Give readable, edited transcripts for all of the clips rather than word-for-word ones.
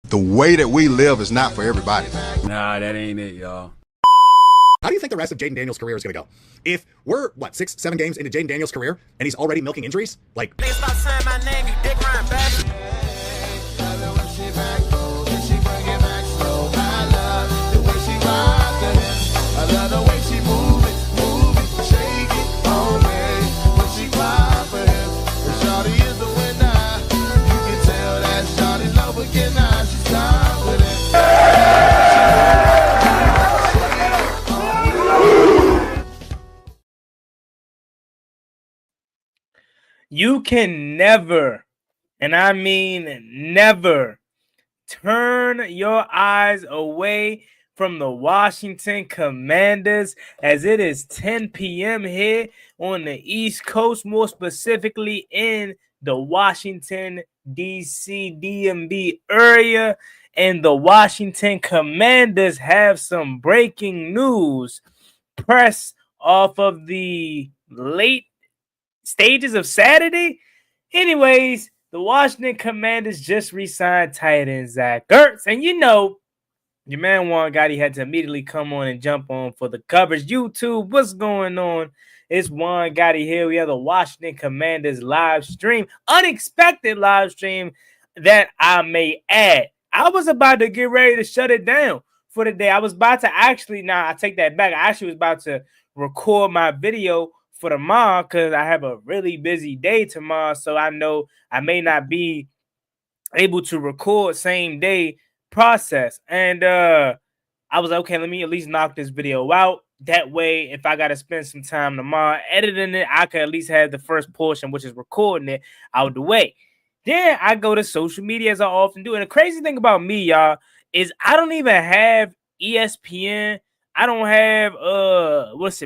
The way that we live is not for everybody. Nah, that ain't it, y'all. How do you think the rest of Jaden Daniels' career is going to go? If we're, 6, 7 games into Jaden Daniels' career and he's already milking injuries, like... Stop saying my name, you dick riding bastard. I love the way she move it, shake it on me. When she cry for him, and Shawty is the winner. You can tell that Shawty's love again now. She's time with it. You can never, and I mean never, turn your eyes away from the Washington Commanders as it is 10 p.m. here on the East Coast, more specifically in the Washington, D.C. DMV area. And the Washington Commanders have some breaking news. Press off of the late stages of Saturday. Anyways, the Washington Commanders just re-signed tight end Zach Ertz. And you know, your man Juan Gotti had to immediately come on and jump on for the coverage. YouTube, what's going on? It's Juan Gotti here. We have the Washington Commanders live stream. Unexpected live stream that I may add. I was about to get ready to shut it down for the day. I was about to I take that back. I actually was about to record my video for tomorrow because I have a really busy day tomorrow. So I know I may not be able to record same day process. And I was like, okay, let me at least knock this video out. That way, if I got to spend some time tomorrow editing it, I could at least have the first portion, which is recording it, out the way. Then I go to social media as I often do. And the crazy thing about me, y'all, is I don't even have ESPN. I don't have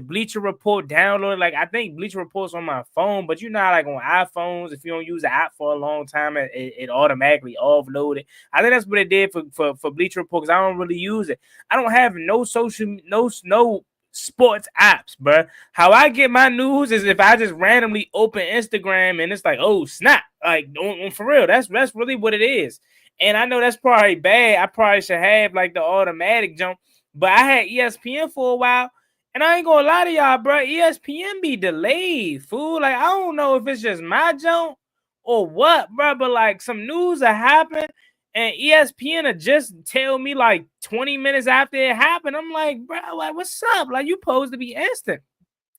Bleacher Report downloaded. Like, I think Bleacher Report's on my phone, but you know, like on iPhones, if you don't use the app for a long time, it automatically offloaded. I think that's what it did for Bleacher Report, because I don't really use it. I don't have no sports apps, bro. How I get my news is if I just randomly open Instagram and it's like, oh snap, like for real. That's really what it is. And I know that's probably bad. I probably should have like the automatic jump. But I had ESPN for a while, and I ain't gonna lie to y'all, bro. ESPN be delayed, fool. Like, I don't know if it's just my jump or what, bro. But like, some news that happened, and ESPN will just tell me like 20 minutes after it happened. I'm like, bro, like, what's up? Like, you supposed to be instant.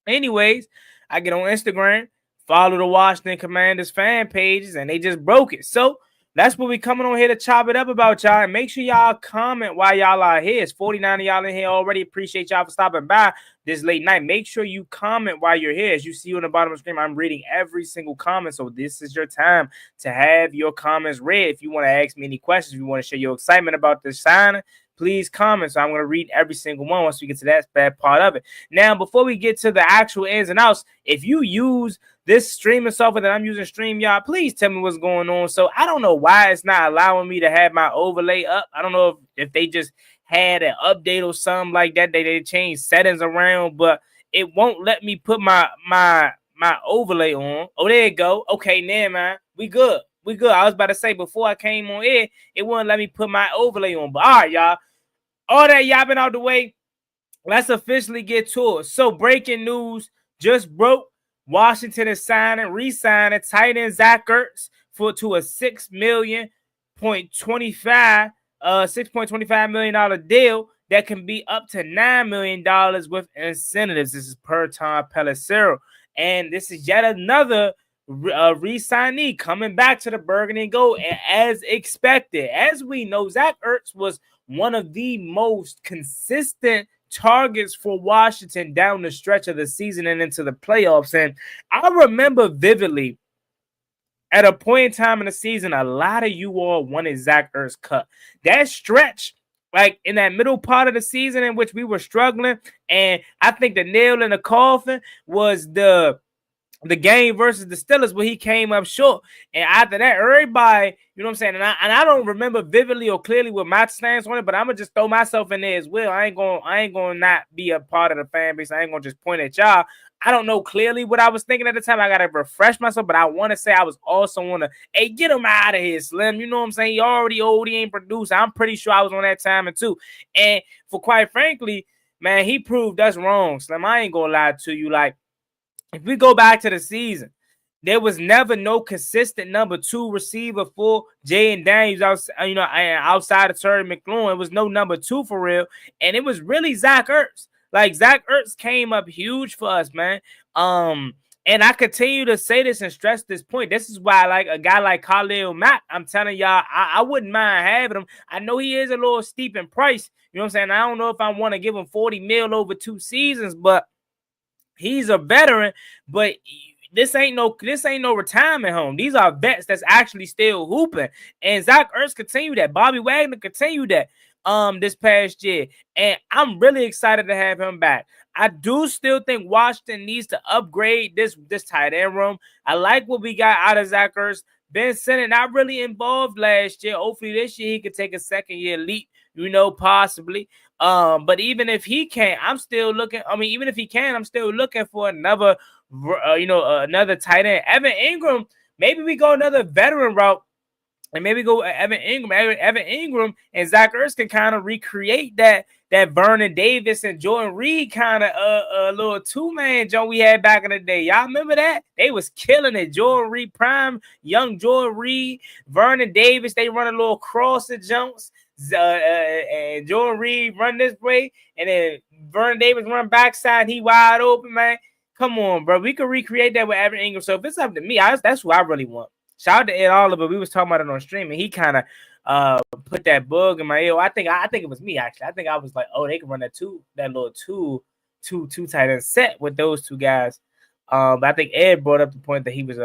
Anyways, I get on Instagram, follow the Washington Commanders fan pages, and they just broke it. So that's what we coming on here to chop it up about, y'all. And make sure y'all comment while y'all are here. It's 49 of y'all in here already. Appreciate y'all for stopping by this late night. Make sure you comment while you're here. As you see on the bottom of the screen, I'm reading every single comment. So this is your time to have your comments read. If you want to ask me any questions, if you want to share your excitement about this signing, please comment. So I'm going to read every single one once we get to that bad part of it. Now, before we get to the actual ins and outs, if you use this streaming software that I'm using, StreamYard, please tell me what's going on. So I don't know why it's not allowing me to have my overlay up. I don't know if they just had an update or something like that. They changed settings around, but it won't let me put my overlay on. Oh, there you go. Okay, never mind. We good. I was about to say, before I came on air, it wouldn't let me put my overlay on. But all right, y'all. All that yapping out the way, let's officially get to it. So breaking news just broke. Washington is re-signing tight end Zach Ertz to a $6.25 million deal that can be up to $9 million with incentives. This is per Tom Pelissero. And this is yet another re-signee coming back to the Burgundy and Gold, and as expected. As we know, Zach Ertz was one of the most consistent targets for Washington down the stretch of the season and into the playoffs. And I remember vividly at a point in time in the season, a lot of you all wanted Zach Ertz cut. That stretch, like in that middle part of the season in which we were struggling, and I think the nail in the coffin was the game versus the Steelers where he came up short. And after that, everybody, you know what I'm saying? And I don't remember vividly or clearly what my stance on it, but I'm gonna just throw myself in there as well. I ain't gonna not be a part of the fan base. I ain't gonna just point at y'all. I don't know clearly what I was thinking at the time. I gotta refresh myself, but I want to say I was also on the, hey, get him out of here, Slim. You know what I'm saying? He already old, he ain't produced. I'm pretty sure I was on that timing too. And for quite frankly, man, he proved us wrong, Slim. I ain't gonna lie to you. Like, if we go back to the season, there was never no consistent number 2 receiver for Jaden Daniels, outside of Terry McLaurin. It was no number 2 for real, and it was really Zach Ertz. Like, Zach Ertz came up huge for us, man. And I continue to say this and stress this point. This is why, like, a guy like Khalil Mack, I'm telling y'all, I wouldn't mind having him. I know he is a little steep in price. You know what I'm saying? I don't know if I want to give him $40 million over 2 seasons, but he's a veteran. But this ain't no retirement home. These are vets that's actually still hooping. And Zach Ertz continued that. Bobby Wagner continued that this past year. And I'm really excited to have him back. I do still think Washington needs to upgrade this tight end room. I like what we got out of Zach Ertz. Ben Sinnott not really involved last year. Hopefully this year he could take a second-year leap, possibly. But even if he can't, I'm still looking. I mean, even if he can, I'm still looking for another another tight end. Evan Ingram, maybe we go another veteran route, and maybe go Evan Ingram, and Zach Ertz can kind of recreate that Vernon Davis and Jordan Reed kind of little 2-man joint we had back in the day. Y'all remember that? They was killing it. Jordan Reed prime, young Jordan Reed, Vernon Davis. They run a little crosser jumps. And Jordan Reed run this way, and then Vernon Davis run backside. He wide open, man. Come on, bro. We could recreate that with Evan Ingram. So if it's up to me, that's who I really want. Shout out to Ed Oliver. We was talking about it on stream, and he kind of put that bug in my ear. I think it was me, actually. I think I was like, oh, they can run that little two tight end set with those 2 guys. But I think Ed brought up the point that he was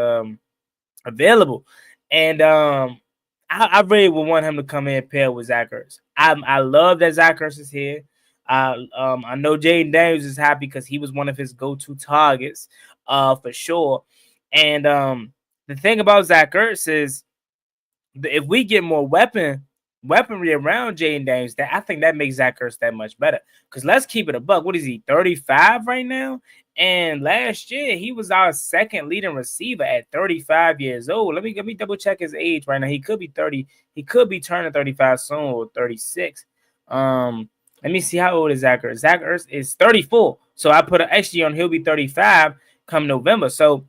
available, and I really would want him to come in paired with Zach Ertz. I love that Zach Ertz is here. I know Jaden Daniels is happy because he was one of his go-to targets, for sure. And the thing about Zach Ertz is, if we get more weaponry around Jaden Daniels, I think that makes Zach Ertz that much better. Because let's keep it a buck. What is he, 35 right now? And last year he was our second leading receiver at 35 years old. Let me double check his age right now. He could be 30. He could be turning 35 soon, or 36. Let me see, how old is Zach Ertz? Zach Ertz is 34. So I put an XG on he'll be 35 come November. So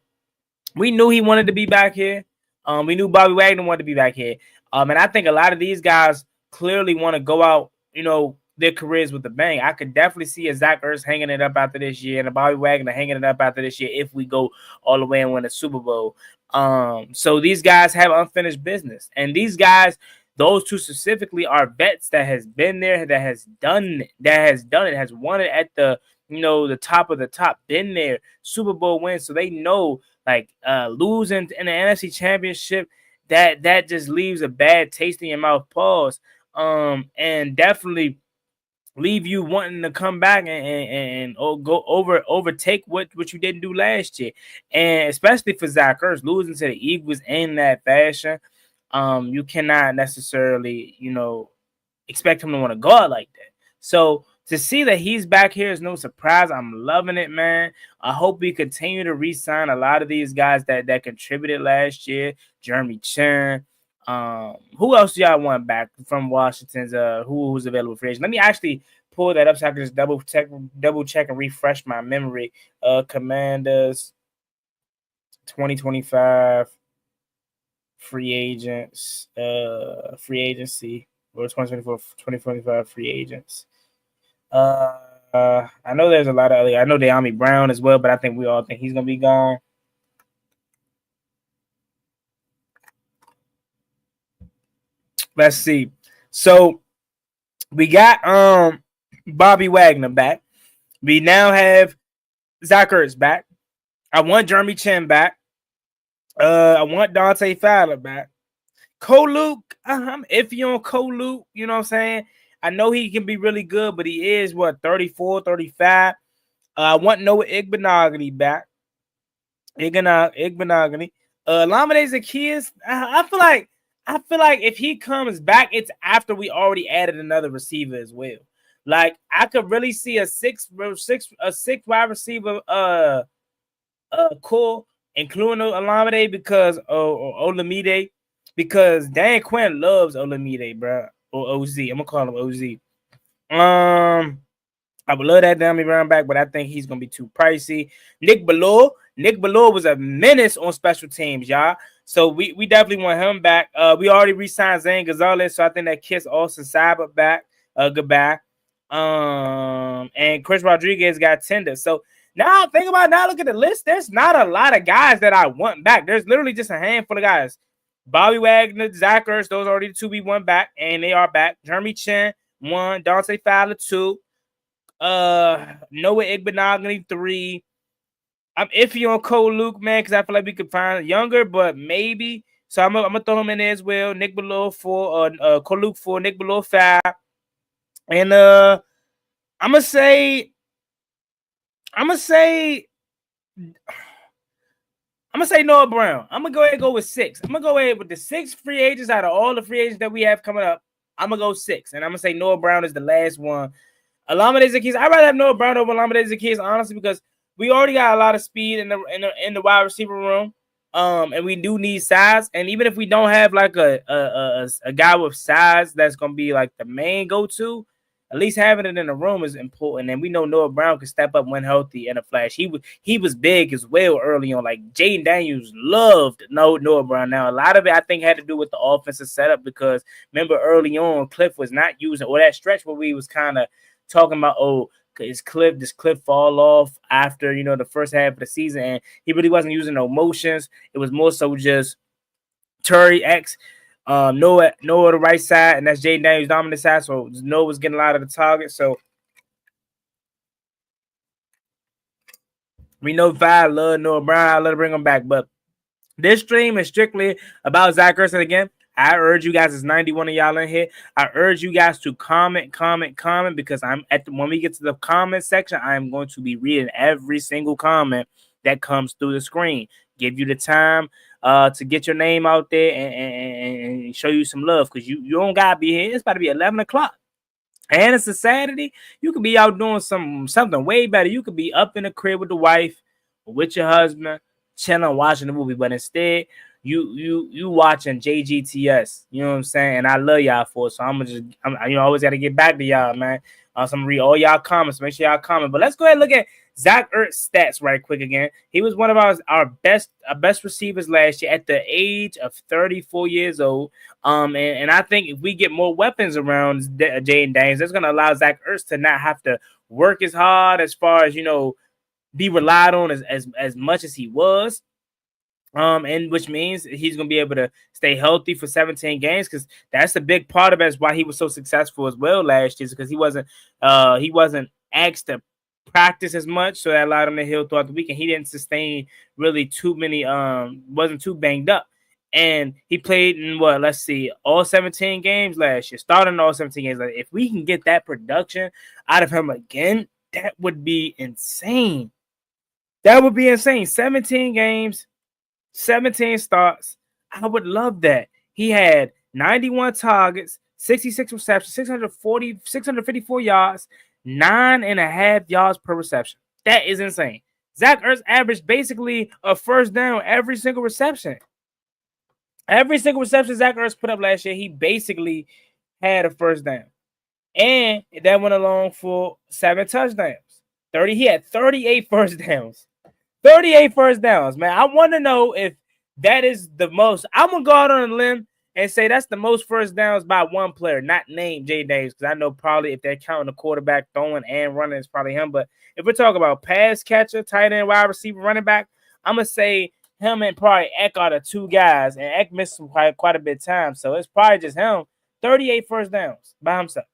we knew he wanted to be back here. We knew Bobby Wagner wanted to be back here. And I think a lot of these guys clearly want to go out, their careers with a bang. I could definitely see a Zach Ertz hanging it up after this year, and a Bobby Wagner hanging it up after this year if we go all the way and win a Super Bowl. So these guys have unfinished business. And these guys, those 2 specifically, are vets that has been there, that has done it, has won it at the, the top of the top, been there, Super Bowl wins. So they know, like, losing in the NFC Championship, that just leaves a bad taste in your mouth, pause. And definitely leave you wanting to come back and go overtake what you didn't do last year. And especially for Zach Ertz, losing to the Eagles in that fashion, you cannot necessarily, expect him to want to go out like that. So to see that he's back here is no surprise. I'm loving it, man. I hope we continue to re-sign a lot of these guys that contributed last year. Jeremy Chin. Who else do y'all want back from Washington's? Who's available for agent? Let me actually pull that up so I can just double check and refresh my memory. Commanders 2025 free agents, free agency, or 2025 free agents. I know there's a lot of other. I know De'Ami Brown as well, but I think we all think he's gonna be gone. Let's see. So we got Bobby Wagner back. We now have Zach Ertz back. I want Jeremy Chin back. I want Dante Fowler back. Cole Luke, I'm iffy on Cole Luke. You know what I'm saying? I know he can be really good, but he is, 34, 35. I want Noah Igbenogany back. Igbenogany. Lamine Zaccheaus, I feel like if he comes back, it's after we already added another receiver as well. Like, I could really see a six wide receiver core, including Olamide because or Olamide, because Dan Quinn loves Olamide, bro, or OZ. I'm gonna call him OZ. I would love that dummy running back, but I think he's gonna be too pricey. Nick Ballore was a menace on special teams, y'all. So we definitely want him back. We already re-signed Zane Gonzalez, so I think that kiss Austin Cyber back. Goodbye. And Chris Rodriguez got tender. So now think about it, now look at the list. There's not a lot of guys that I want back. There's literally just a handful of guys. Bobby Wagner, Zach Ertz, those are already the 2B1 back, and they are back. Jeremy Chin, 1, Dante Fowler, 2. Noah Igbenogany, 3. I'm iffy on Cole Luke, man, because I feel like we could find younger, but maybe. So I'm gonna throw him in there as well. Nick Ballore 4, Cole Luke 4, Nick Ballore 5. And I'm gonna say Noah Brown. I'm gonna go ahead and go with 6. I'm gonna go ahead with the 6 free agents out of all the free agents that we have coming up. I'm gonna go 6, and I'm gonna say Noah Brown is the last one. Olamide Zaccheaus. I'd rather have Noah Brown over Olamide Zaccheaus, honestly, because we already got a lot of speed in the wide receiver room. And we do need size. And even if we don't have like a guy with size that's gonna be like the main go-to, at least having it in the room is important. And we know Noah Brown can step up when healthy in a flash. He was big as well early on. Like Jaden Daniels loved Noah Brown. Now a lot of it I think had to do with the offensive setup, because remember early on Cliff was not using, or that stretch where we was kind of talking about, does Cliff fall off after, the first half of the season, and he really wasn't using no motions. It was more so just Terry X, Noah the right side, and that's Jaden Daniels dominant side. So Noah was getting a lot of the targets. So we know Vibe love Noah Brown. I love to bring him back, but this stream is strictly about Zach Ertz. And again, I urge you guys, there's 91 of y'all in here. I urge you guys to comment, because when we get to the comment section, I'm going to be reading every single comment that comes through the screen. Give you the time to get your name out there and show you some love, because you don't gotta be here. It's about to be 11 o'clock. And it's a Saturday. You could be out doing something way better. You could be up in the crib with the wife or with your husband, chilling, watching the movie, but instead you watching JGTS, you know what I'm saying? And I love y'all for it. So I'm always got to get back to y'all, man. So I'm gonna read all y'all comments. Make sure y'all comment. But let's go ahead and look at Zach Ertz stats right quick again. He was one of our best receivers last year at the age of 34 years old. And I think if we get more weapons around Jaden Daniels, that's gonna allow Zach Ertz to not have to work as hard as far as be relied on as much as he was. And which means he's gonna be able to stay healthy for 17 games, because that's a big part of it, is why he was so successful as well last year, because he wasn't asked to practice as much, so that allowed him to heal throughout the week, and he didn't sustain really too many, wasn't too banged up. And he played in all 17 games last year, starting all 17 games. Like, if we can get that production out of him again, that would be insane. That would be insane. 17 games. 17 starts. I would love that. He had 91 targets, 66 receptions, 654 yards, 9.5 yards per reception. That is insane. Zach Ertz averaged basically a first down every single reception. Every single reception Zach Ertz put up last year, he basically had a first down. And that went along for 7 touchdowns. He had 38 first downs. 38 first downs, man. I want to know if that is the most. I'm going to go out on a limb and say that's the most first downs by one player, not named Jay Davis, because I know probably if they're counting the quarterback throwing and running, it's probably him. But if we're talking about pass catcher, tight end, wide receiver, running back, I'm going to say him and probably Eck are the two guys. And Eck missed quite a bit of time, so it's probably just him. 38 first downs by himself.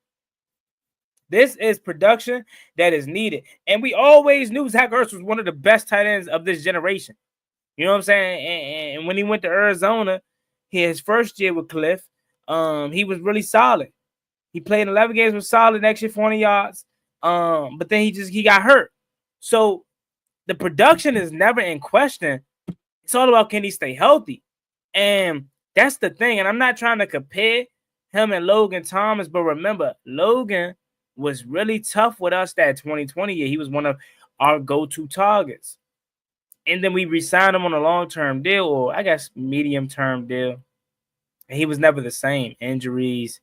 This is production that is needed. And we always knew Zach Ertz was one of the best tight ends of this generation. You know what I'm saying? And when he went to Arizona, his first year with Cliff, he was really solid. He played 11 games, was solid, next year 400 yards. But then he got hurt. So the production is never in question. It's all about, can he stay healthy? And that's the thing. And I'm not trying to compare him and Logan Thomas, but remember, Logan was really tough with us that 2020 year. He was one of our go-to targets. And then we re-signed him on a long-term deal, or I guess medium-term deal. And he was never the same. Injuries,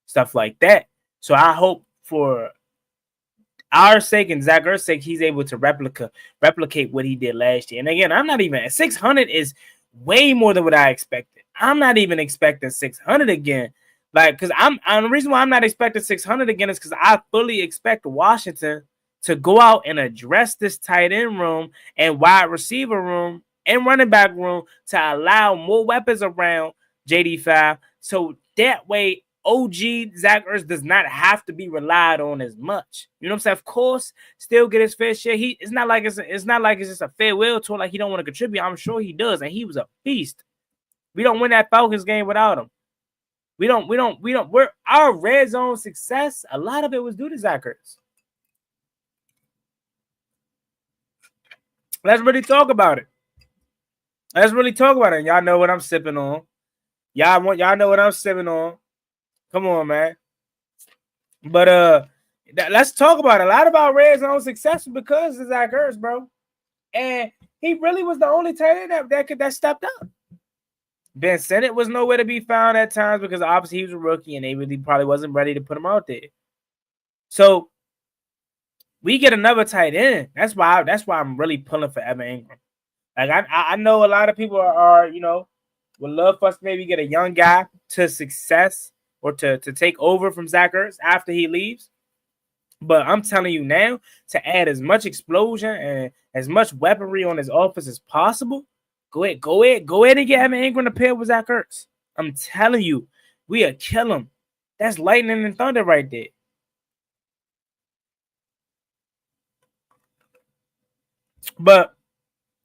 stuff like that. So I hope for our sake and Zach Ertz's sake, he's able to replicate what he did last year. And again, I'm not even 600 is way more than what I expected. I'm not even expecting 600 again. Like, because the reason why I'm not expecting 600 again is because I fully expect Washington to go out and address this tight end room and wide receiver room and running back room to allow more weapons around JD5. So that way, OG Zach Ertz does not have to be relied on as much. You know what I'm saying? Of course, still get his fair share. It's not like it's just a farewell tour, like he don't want to contribute. I'm sure he does, and he was a beast. We don't win that Falcons game without him. Our red zone success, a lot of it was due to Zach Ertz. Let's really talk about it. Y'all know what I'm sipping on. Y'all know what I'm sipping on. Come on, man. But let's talk about it. A lot of our red zone success because of Zach Ertz, bro. And he really was the only tight end that stepped up. Ben Sinnott was nowhere to be found at times because obviously he was a rookie and they really probably wasn't ready to put him out there. So we get another tight end. That's why I'm really pulling for Evan Ingram. Like I know a lot of people are would love for us to maybe get a young guy to success or to take over from Zach Ertz after he leaves. But I'm telling you now, to add as much explosion and as much weaponry on his offense as possible, go ahead and get Evan Ingram to pair with Zach Ertz. I'm telling you, we'll kill him. That's lightning and thunder right there. But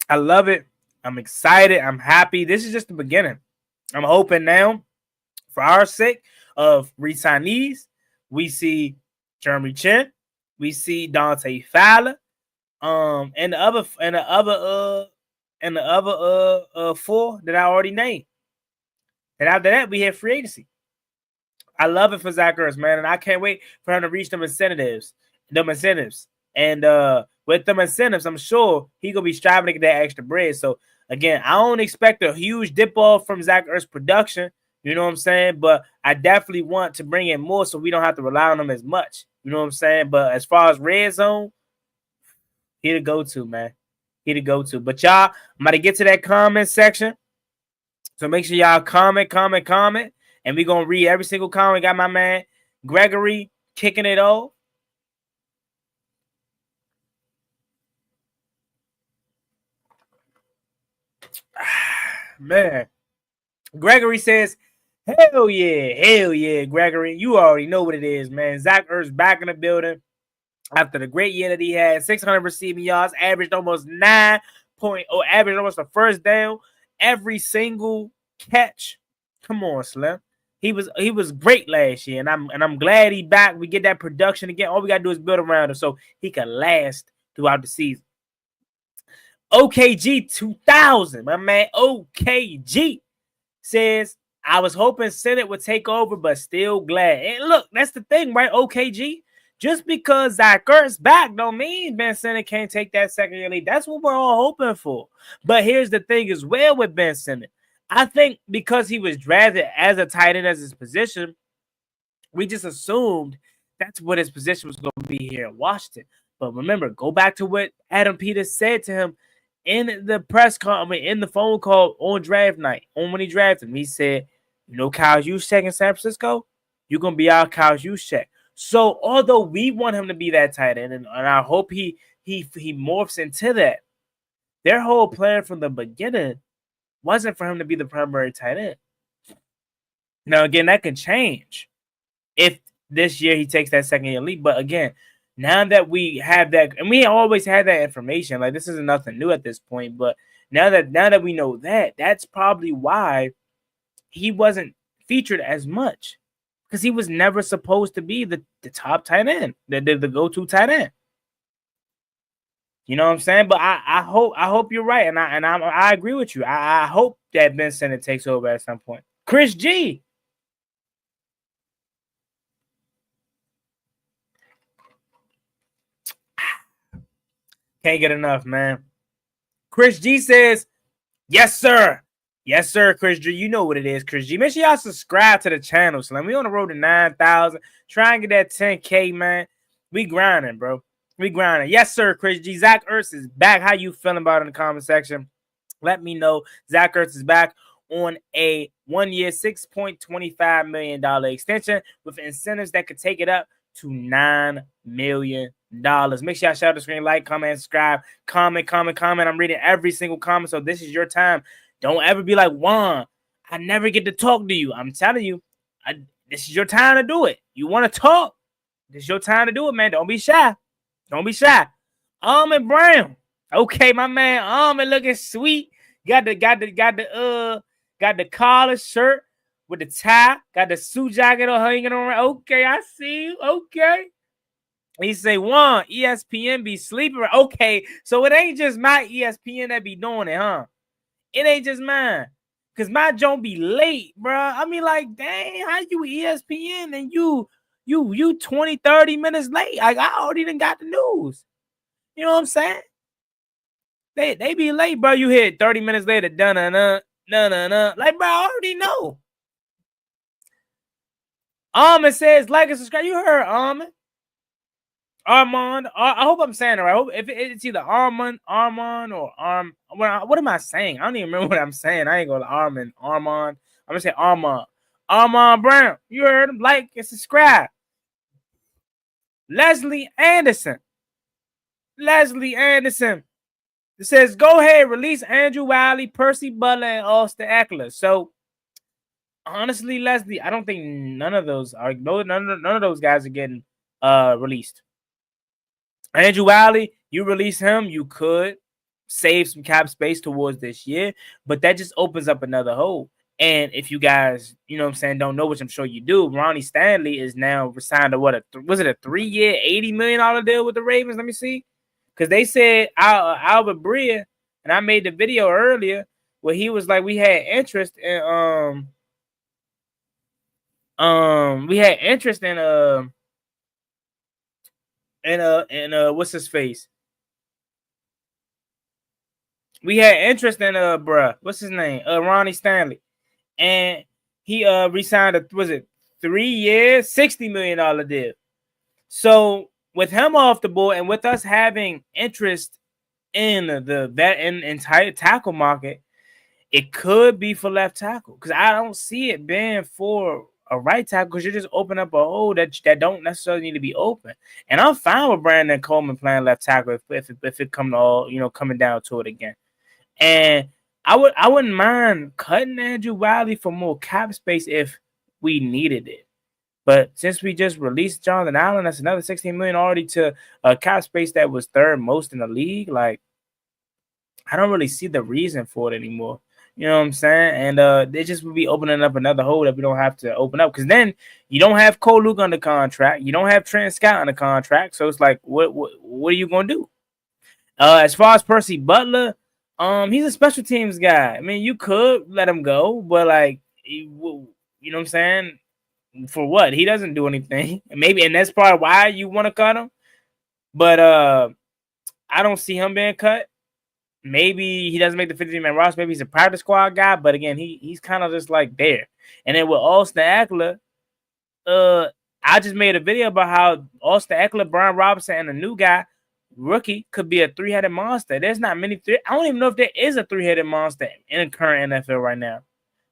I love it. I'm excited. I'm happy. This is just the beginning. I'm hoping now, for our sake of re-signees, we see Jeremy Chin, we see Dante Fowler, and the other four that I already named. And after that, we have free agency. I love it for Zach Ertz, man, and I can't wait for him to reach them incentives. And with them incentives, I'm sure he's gonna be striving to get that extra bread. So again, I don't expect a huge dip off from Zach Ertz production. You know what I'm saying? But I definitely want to bring in more so we don't have to rely on him as much. You know what I'm saying? But as far as red zone, he the go-to, man. He the go-to. But y'all, I'm about to get to that comment section. So make sure y'all comment. And we're going to read every single comment. Got my man Gregory kicking it off. Man. Gregory says, hell yeah, Gregory. You already know what it is, man. Zach Ertz back in the building after the great year that he had. 600 receiving yards, averaged almost 9 point, or averaged almost a first down every single catch. Come on, Slim. He was great last year, and I'm glad he back. We get that production again. All we gotta do is build around him so he can last throughout the season. OKG 2000, my man OKG says, I was hoping Senate would take over, but still glad. And look, that's the thing, right, OKG? Just because Zach Ertz back don't mean Ben Sinnott can't take that second year lead. That's what we're all hoping for. But here's the thing as well with Ben Sinnott. I think because he was drafted as a tight end as his position, we just assumed that's what his position was going to be here in Washington. But remember, go back to what Adam Peters said to him in the in the phone call on draft night, when he drafted him. He said, Kyle Juszczyk in San Francisco, you're going to be our Kyle Juszczyk. So although we want him to be that tight end, and I hope he morphs into that, their whole plan from the beginning wasn't for him to be the primary tight end. Now, again, that can change if this year he takes that second year leap. But again, now that we have that, and we always had that information, like this isn't nothing new at this point, but now that we know that, that's probably why he wasn't featured as much, because he was never supposed to be the top tight end, the go-to tight end. You know what I'm saying? But I hope you're right, and I agree with you. I hope that Ben Sinnott takes over at some point. Chris G. Can't get enough, man. Chris G says, yes, sir. Yes, sir, Chris G. You know what it is, Chris G. Make sure y'all subscribe to the channel, Slim. We on the road to 9,000. Try and get that 10K, man. We grinding, bro. We grinding. Yes, sir, Chris G. Zach Ertz is back. How you feeling about it in the comment section? Let me know. Zach Ertz is back on a 1-year, $6.25 million extension with incentives that could take it up to $9 million. Make sure y'all share the screen, like, comment, subscribe, comment. I'm reading every single comment, so this is your time. Don't ever be like, Juan, I never get to talk to you. I'm telling you, this is your time to do it. You want to talk? This is your time to do it, man. Don't be shy. Don't be shy. Almond Brown. Okay, my man. Almond looking sweet. Got the collar shirt with the tie. Got the suit jacket on hanging around. Okay, I see you. Okay. He say, Juan, ESPN be sleeping. Okay, so it ain't just my ESPN that be doing it, huh? It ain't just mine. Because my joint be late, bro. I mean, like, dang, how you ESPN and you 20, 30 minutes late? Like, I already done got the news. You know what I'm saying? They be late, bro. You hit 30 minutes later, dun-dun-dun. Like, bro, I already know. Armand says, like and subscribe. You heard Armand. Armand. I hope I'm saying it right. I hope if it's either Armand, or what am I saying? I don't even remember what I'm saying. I ain't going to Armand. I'm going to say Armand. Armand Brown. You heard him. Like and subscribe. Leslie Anderson. It says, go ahead, release Andrew Wiley, Percy Butler, and Austin Eckler. So, honestly, Leslie, I don't think none of those guys are getting released. Andrew Wiley, you release him, you could save some cap space towards this year, but that just opens up another hole. And if you guys, you know what I'm saying, don't know, which I'm sure you do, Ronnie Stanley is now signed to was it a 3-year, $80 million deal with the Ravens? Let me see. Because they said Albert Breer, and I made the video earlier where he was like, we had interest in what's his face? We had interest in what's his name? Ronnie Stanley. And he re-signed a 3-year, $60 million deal. So with him off the board and with us having interest in the entire tackle market, it could be for left tackle because I don't see it being for a right tackle because you're just opening up a hole that don't necessarily need to be open. And I'm fine with Brandon Coleman playing left tackle if it come to all, coming down to it again. And I wouldn't mind cutting Andrew Wiley for more cap space if we needed it. But since we just released Jonathan Allen, that's another $16 million already to a cap space that was third most in the league. Like, I don't really see the reason for it anymore. You know what I'm saying? And they just would be opening up another hole that we don't have to open up. Because then you don't have Cole Luke under contract. You don't have Trent Scott under contract. So it's like, what are you going to do? As far as Percy Butler, he's a special teams guy. I mean, you could let him go. But, like, you know what I'm saying? For what? He doesn't do anything. And that's probably why you want to cut him. But I don't see him being cut. Maybe he doesn't make the 50-man roster. Maybe he's a practice squad guy. But again, he's kind of just like there. And then with Austin Eckler, I just made a video about how Austin Eckler, Brian Robinson, and a new guy, rookie, could be a three-headed monster. There's not many. I don't even know if there is a three-headed monster in the current NFL right now.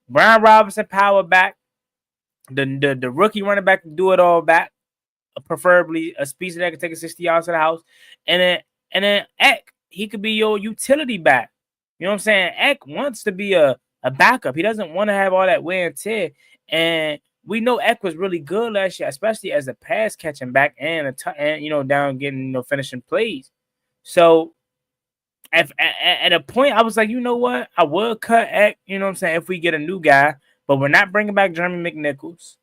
Brian Robinson, power back. The rookie running back can do it all back, preferably a speedster that can take it 60 yards to the house, and then Eck, he could be your utility back. You know what I'm saying? Eck wants to be a backup. He doesn't want to have all that wear and tear. And we know Eck was really good last year, especially as a pass catching back and down getting finishing plays. So at a point, I was like, you know what? I would cut Eck. You know what I'm saying? If we get a new guy. But we're not bringing back Jeremy McNichols.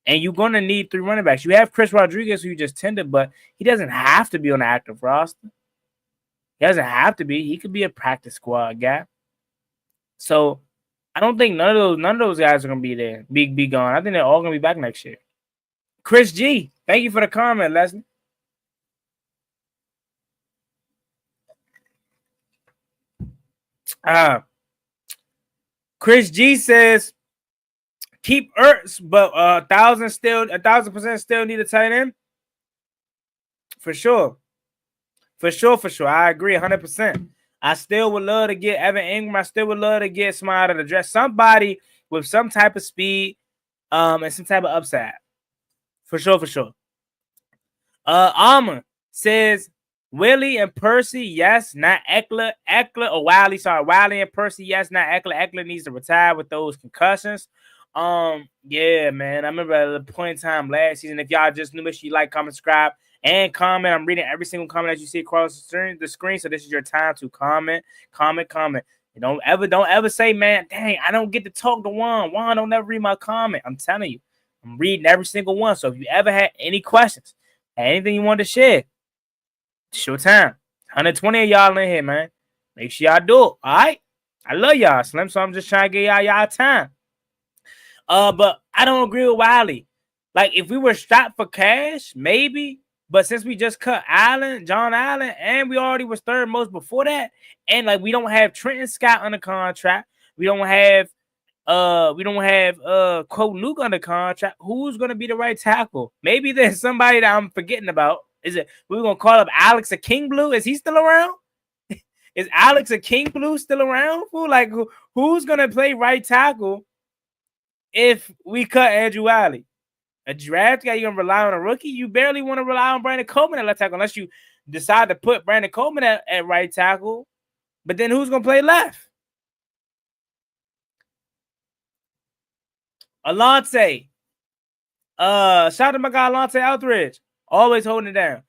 And you're going to need 3 running backs. You have Chris Rodriguez, who you just tended, but he doesn't have to be on the active roster. He doesn't have to be. He could be a practice squad guy. So I don't think none of those guys are going to be there, be gone. I think they're all going to be back next year. Chris G, thank you for the comment, Leslie. Chris G says keep Ertz, but 1,000% still need a tight end. For sure. I agree 100%. I still would love to get Evan Ingram. I still would love to get somebody out of the draft. Somebody with some type of speed and some type of upside. For sure. Alma says Willie and Percy, yes, not Eckler. Wiley and Percy, yes, not Eckler. Eckler needs to retire with those concussions. Yeah, man. I remember at the point in time last season. If y'all just knew, make sure you like, comment, subscribe, and comment. I'm reading every single comment that you see across the screen. So this is your time to comment. You don't ever say, man, dang, I don't get to talk to Juan. Juan don't ever read my comment. I'm telling you, I'm reading every single one. So if you ever had any questions, anything you want to share, it's your time. 120 of y'all in here, man. Make sure y'all do it. All right. I love y'all, Slim. So I'm just trying to get y'all time. But I don't agree with Wiley. Like, if we were strapped for cash, maybe. But since we just cut John Allen, and we already was third most before that, and like we don't have Trenton Scott under contract, we don't have Quote Luke under contract. Who's gonna be the right tackle? Maybe there's somebody that I'm forgetting about. Is it we're gonna call up Alex a King Blue? Is he still around? Is Alex a King Blue still around? Like who's gonna play right tackle if we cut Andrew Wiley? A draft guy, you're gonna rely on a rookie? You barely want to rely on Brandon Coleman at left tackle unless you decide to put Brandon Coleman at right tackle. But then who's gonna play left? Alante. Shout out to my guy Alante Outridge. Always holding it down.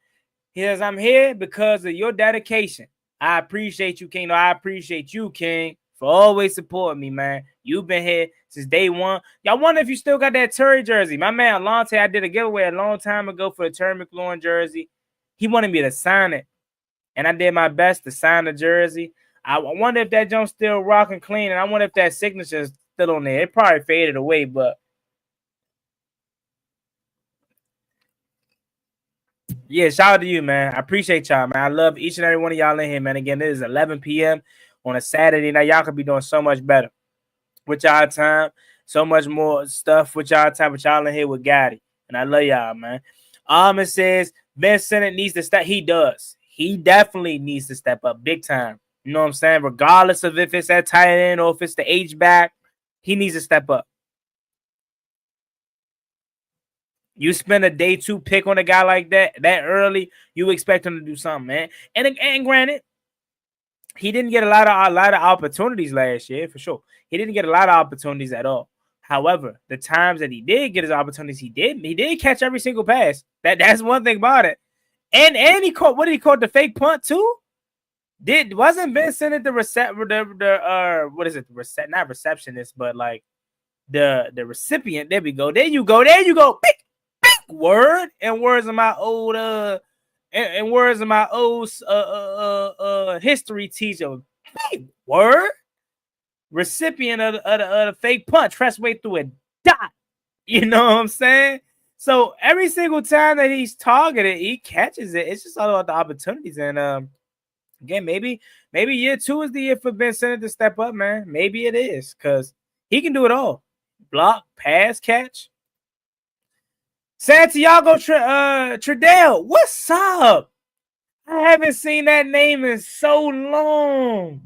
He says, I'm here because of your dedication. I appreciate you, King. No, I appreciate you, King, for always supporting me, man. You've been here since day one. Y'all wonder if you still got that Terry jersey. My man Alante, I did a giveaway a long time ago for the Terry McLaurin jersey. He wanted me to sign it, and I did my best to sign the jersey. I wonder if that jump's still rocking clean, and I wonder if that signature is still on there. It probably faded away, but yeah, shout out to you, man. I appreciate y'all, man. I love each and every one of y'all in here, man. Again, it is 11 p.m. on a Saturday night. Y'all could be doing so much better with y'all time. So much more stuff with y'all time with y'all in here with Gotti. And I love y'all, man. It says Ben Sinnott needs to step. He does. He definitely needs to step up big time. You know what I'm saying? Regardless of if it's at tight end or if it's the H-back, he needs to step up. You spend a day 2 pick on a guy like that early, you expect him to do something, man. And granted, he didn't get a lot of opportunities last year, for sure. He didn't get a lot of opportunities at all. However, the times that he did get his opportunities, he did catch every single pass. That's one thing about it. And he caught the fake punt too? Wasn't Ben Sinnott not receptionist, but like the recipient? There we go. There you go. Big word. And words of my old history teacher. Big word. Recipient of the fake punt, Tressway through a dot. You know what I'm saying? So every single time that he's targeted, he catches it. It's just all about the opportunities. And again, maybe year 2 is the year for Ben Sinnott to step up, man. Maybe it is, because he can do it all. Block, pass, catch. Santiago Tredell, what's up? I haven't seen that name in so long.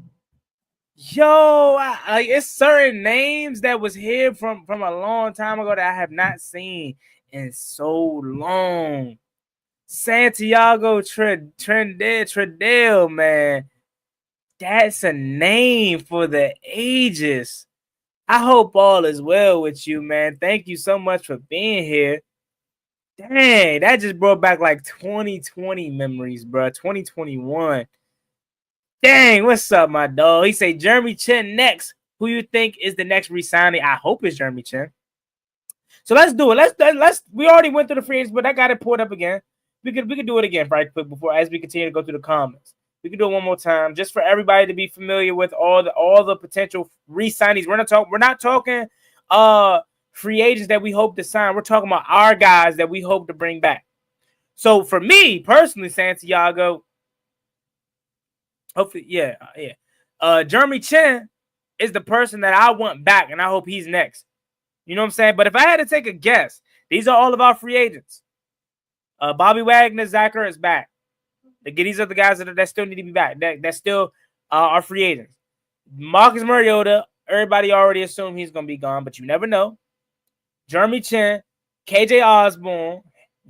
Yo, it's certain names that was here from a long time ago that I have not seen in so long. Santiago Tredell, man. That's a name for the ages. I hope all is well with you, man. Thank you so much for being here. Dang, that just brought back like 2020 memories, bro. 2021. Dang, what's up, my dog? He say Jeremy Chin next. Who you think is the next re-signing? I hope it's Jeremy Chin. So let's do it. Let's. We already went through the free agents, but I got it pulled up again. We could do it again right quick before as we continue to go through the comments. We can do it one more time just for everybody to be familiar with all the potential re-signings. We're not talking free agents that we hope to sign. We're talking about our guys that we hope to bring back. So for me personally, Santiago, hopefully, yeah. Jeremy Chin is the person that I want back, and I hope he's next. You know what I'm saying? But if I had to take a guess, these are all of our free agents. Bobby Wagner, Zach Ertz is back. These are the guys that still need to be back. That still are free agents. Marcus Mariota, everybody already assumed he's going to be gone, but you never know. Jeremy Chin, KJ Osborne,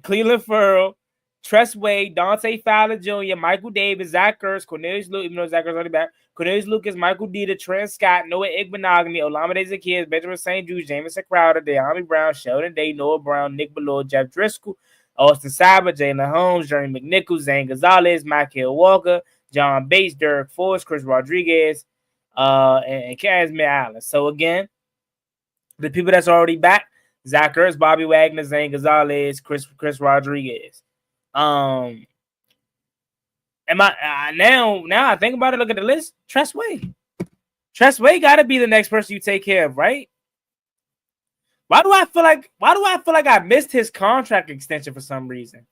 Cleveland Farrell, Tress Wade, Dante Fowler Jr., Michael Davis, Zach Ertz, Cornelius Lucas, even though Zach Ertz already back, Cornelius Lucas, Michael Dieter, Trent Scott, Noah Igbenogany, Olamide Zacchaeus, Benjamin St. Jude, Jamison Crowder, De'Ami Brown, Sheldon Day, Noah Brown, Nick Ballore, Jeff Driscoll, Austin Cyber, Jalen Holmes, Jeremy McNichols, Zane Gonzalez, Michael Walker, John Bates, Derek Force, Chris Rodriguez, and Kazmi Allen. So again, the people that's already back, Zach Ertz, Bobby Wagner, Zane Gonzalez, Chris Rodriguez. Am I now I think about it, look at the list, Tress Way. Tress Way gotta be the next person you take care of, right? Why do I feel like I missed his contract extension for some reason?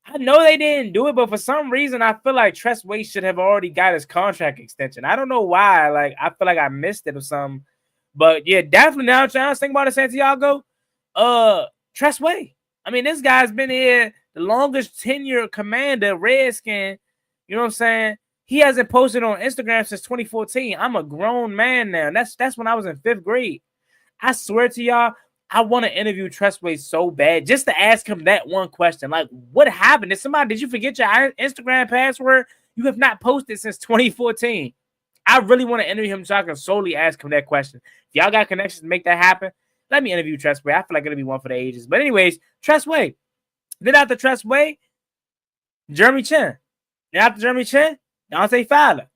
I know they didn't do it, but for some reason I feel like Tress Way should have already got his contract extension. I don't know why. Like, I feel like I missed it or something. But yeah, definitely now I'm trying to think about it, Santiago. Tress Way. I mean, this guy's been here the longest tenure commander, Redskin. You know what I'm saying? He hasn't posted on Instagram since 2014. I'm a grown man now. That's when I was in 5th grade. I swear to y'all, I want to interview Tress Way so bad just to ask him that one question. Like, what happened? Did you forget your Instagram password? You have not posted since 2014. I really want to interview him so I can solely ask him that question. If y'all got connections to make that happen, let me interview Tress Way. I feel like it'll be one for the ages. But anyways, Tress Way. Then after Tress Way, Jeremy Chin. Then after Jeremy Chin, Dante Fowler.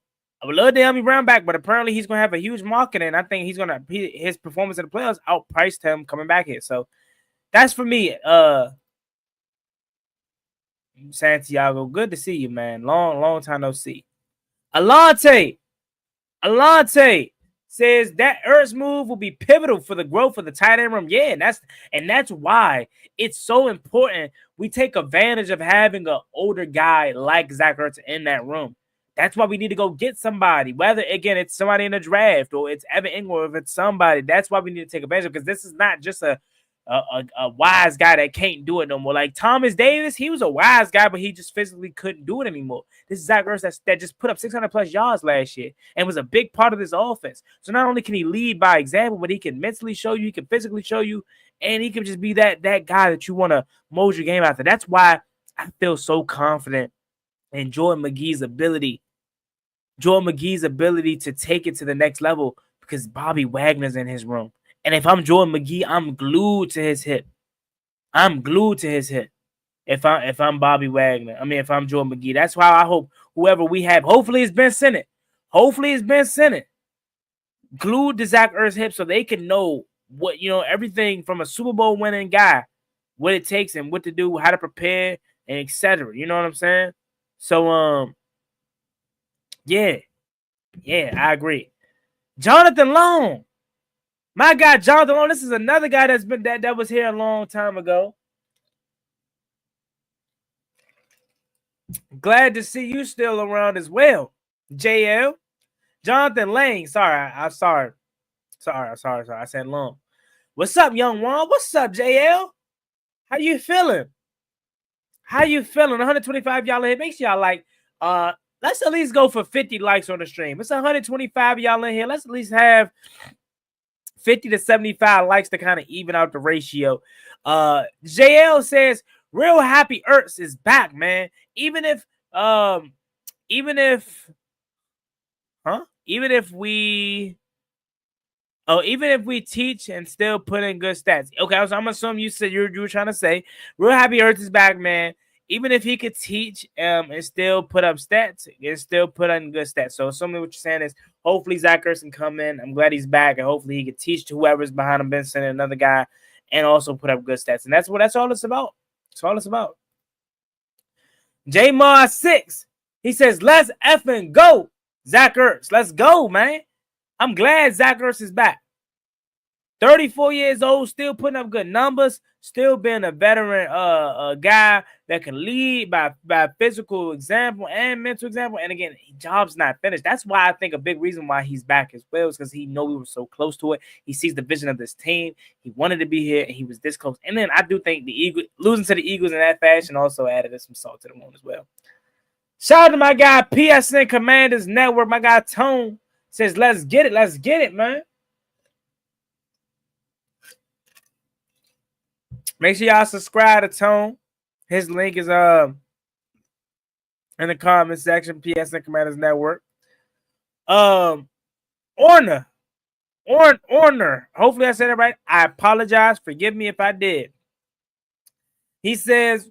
I would love De'Ami Brown back, but apparently he's going to have a huge market, and I think his performance in the playoffs outpriced him coming back here. So that's for me. Santiago, good to see you, man. Long time no see. Alante says that Ertz move will be pivotal for the growth of the tight end room. Yeah, and that's why it's so important we take advantage of having an older guy like Zach Ertz in that room. That's why we need to go get somebody, whether, again, it's somebody in the draft or it's Evan Ingram, or if it's somebody. That's why we need to take advantage of, because this is not just a wise guy that can't do it no more. Like Thomas Davis, he was a wise guy, but he just physically couldn't do it anymore. This is Zach Ertz that just put up 600+ yards last year and was a big part of this offense. So not only can he lead by example, but he can mentally show you, he can physically show you, and he can just be that guy that you want to mold your game after. That's why I feel so confident in Jordan McGee's ability to take it to the next level, because Bobby Wagner's in his room. And if I'm Jordan McGee, I'm glued to his hip. If I'm Bobby Wagner. If I'm Jordan McGee. That's why I hope whoever we have, hopefully it's Ben Sinnott, glued to Zach Ertz's hip so they can know what, everything from a Super Bowl winning guy, what it takes and what to do, how to prepare, and etc. You know what I'm saying? So, yeah, I agree. Jonathan Long. My guy, Jonathan Long. This is another guy that was here a long time ago. Glad to see you still around as well, JL. Jonathan Lang. Sorry. I said Long. What's up, young Juan? What's up, JL? How you feeling? 125 y'all in here. Make sure y'all like. Let's at least go for 50 likes on the stream. It's 125 y'all in here. Let's at least have 50 to 75 likes to kind of even out the ratio. JL says, real happy Ertz is back, man. Even if we teach and still put in good stats. Okay, so I'm assuming you said you were trying to say real happy Ertz is back, man. Even if he could teach and still put up stats, and still put in good stats. So assuming what you're saying is hopefully Zach Ertz can come in. I'm glad he's back, and hopefully he can teach to whoever's behind him, Benson, and another guy, and also put up good stats. And that's all it's about. That's all it's about. J Mar 6, he says, let's effing go, Zach Ertz. Let's go, man. I'm glad Zach Ertz is back. 34 years old, still putting up good numbers, still being a veteran guy that can lead by physical example and mental example. And again, job's not finished. That's why I think a big reason why he's back as well is because he know we were so close to it. He sees the vision of this team. He wanted to be here, and he was this close. And then I do think the Eagles losing to the Eagles in that fashion also added some salt to the wound as well. Shout out to my guy PSN Commanders Network. My guy Tone says, "Let's get it, man." Make sure y'all subscribe to Tone. His link is in the comment section. PSN Commanders Network. Orner. Hopefully I said it right. I apologize. Forgive me if I did. He says,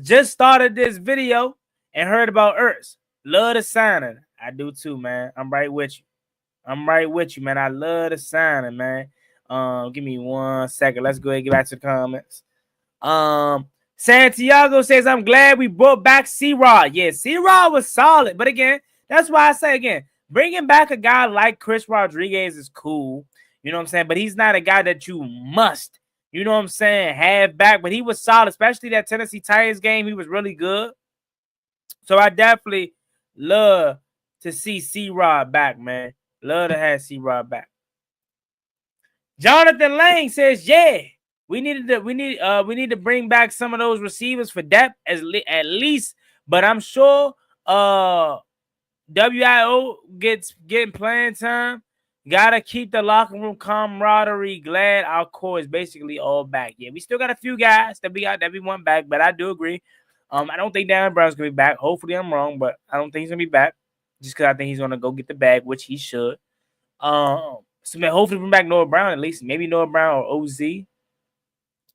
just started this video and heard about Ertz. Love the signing. I do too, man. I'm right with you, man. I love the signing, man. Give me 1 second. Let's go ahead and get back to the comments. Santiago says, I'm glad we brought back C-Rod. Yeah, C-Rod was solid. But again, that's why I say again, bringing back a guy like Chris Rodriguez is cool. You know what I'm saying? But he's not a guy that you must, you know what I'm saying, have back. But he was solid, especially that Tennessee Titans game. He was really good. So I definitely love to see C-Rod back, man. Love to have C-Rod back. Jonathan Lang says, yeah, we need to bring back some of those receivers for depth at least. But I'm sure WIO getting playing time. Gotta keep the locker room camaraderie. Glad our core is basically all back. Yeah, we still got a few guys that we want back, but I do agree. I don't think Darren Brown's gonna be back. Hopefully I'm wrong, but I don't think he's gonna be back. Just because I think he's gonna go get the bag, which he should. So man, hopefully bring back Noah Brown at least. Maybe Noah Brown or OZ.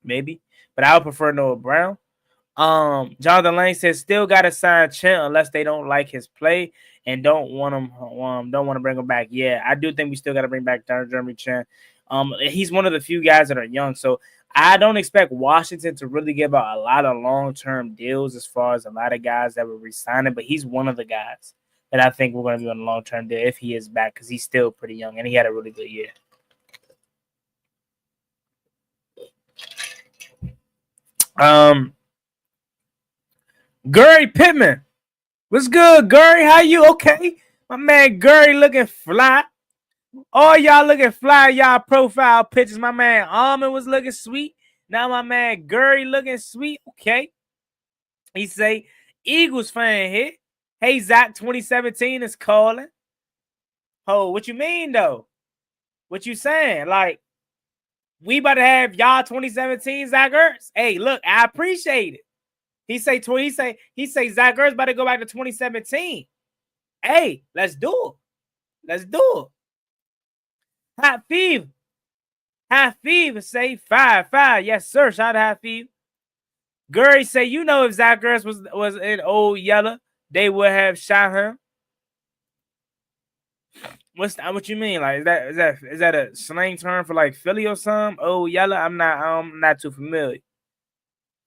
Maybe. But I would prefer Noah Brown. Jonathan Lane says still gotta sign Chen unless they don't like his play and don't want to bring him back. Yeah, I do think we still gotta bring back Jeremy Chen. He's one of the few guys that are young, so I don't expect Washington to really give out a lot of long-term deals as far as a lot of guys that were re-signing, but he's one of the guys that I think we're going to be on a long-term deal if he is back because he's still pretty young and he had a really good year. Gary Pittman. What's good, Gary? How you? Okay. My man Gary looking fly. All y'all looking fly, y'all profile pictures. My man Almond was looking sweet. Now my man Gary looking sweet. Okay. He say, Eagles fan here. Hey, Zach, 2017 is calling. Oh, what you mean, though? What you saying? Like, we about to have y'all 2017 Zach Ertz. Hey, look, I appreciate it. He say Zach Ertz about to go back to 2017. Hey, let's do it. Hot Fever say 5-5. Yes, sir. Shout out to Hot Fever. Gurry say, you know, if Zach Ertz was in Old Yeller, they would have shot him. What you mean? Like, is that a slang term for like Philly or something? Old Yeller? I'm not too familiar.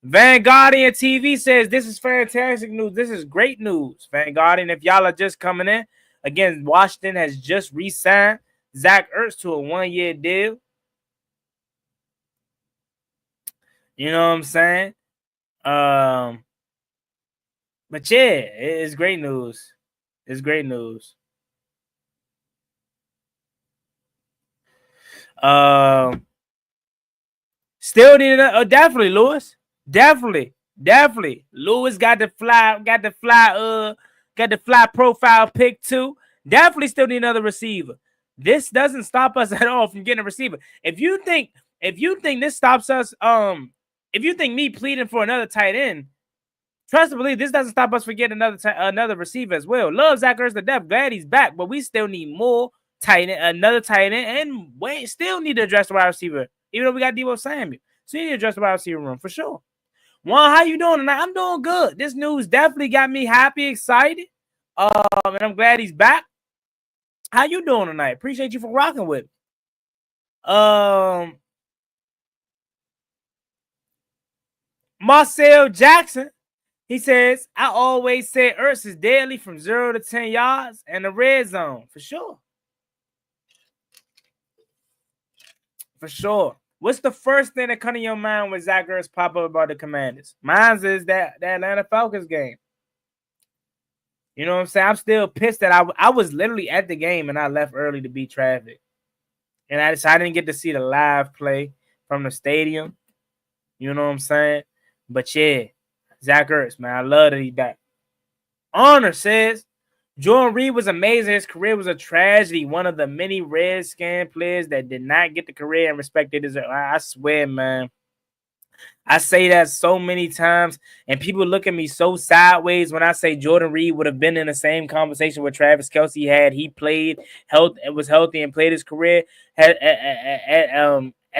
Vanguardian TV says this is fantastic news. This is great news. Vanguardian, if y'all are just coming in, again, Washington has just re-signed Zach Ertz to a 1-year deal. You know what I'm saying? But yeah, it's great news. It's great news. Still need definitely, Lewis. Definitely. Lewis got the fly profile pick too. Definitely still need another receiver. This doesn't stop us at all from getting a receiver. If you think this stops us, if you think me pleading for another tight end, trust and believe this doesn't stop us from getting another receiver as well. Love Zach Ertz to death. Glad he's back, but we still need more tight end, another tight end, and we still need to address the wide receiver. Even though we got Deebo Samuel, so you need to address the wide receiver room for sure. Juan, how you doing tonight? I'm doing good. This news definitely got me happy, excited, and I'm glad he's back. How you doing tonight? Appreciate you for rocking with me. Marcel Jackson, he says, I always said Ertz is deadly from 0 to 10 yards and the red zone, for sure. for sure. What's the first thing that come to your mind when Zach Ertz pop up about the Commanders? Mine's is that Atlanta Falcons game. You know what I'm saying? I'm still pissed that I was literally at the game and I left early to beat traffic. And I didn't get to see the live play from the stadium. You know what I'm saying? But yeah, Zach Ertz, man, I love that he back. Honor says, Jordan Reed was amazing. His career was a tragedy. One of the many Redskin players that did not get the career and respect they deserve. I swear, man. I say that so many times, and people look at me so sideways when I say Jordan Reed would have been in the same conversation with Travis Kelce had he played was healthy and played his career at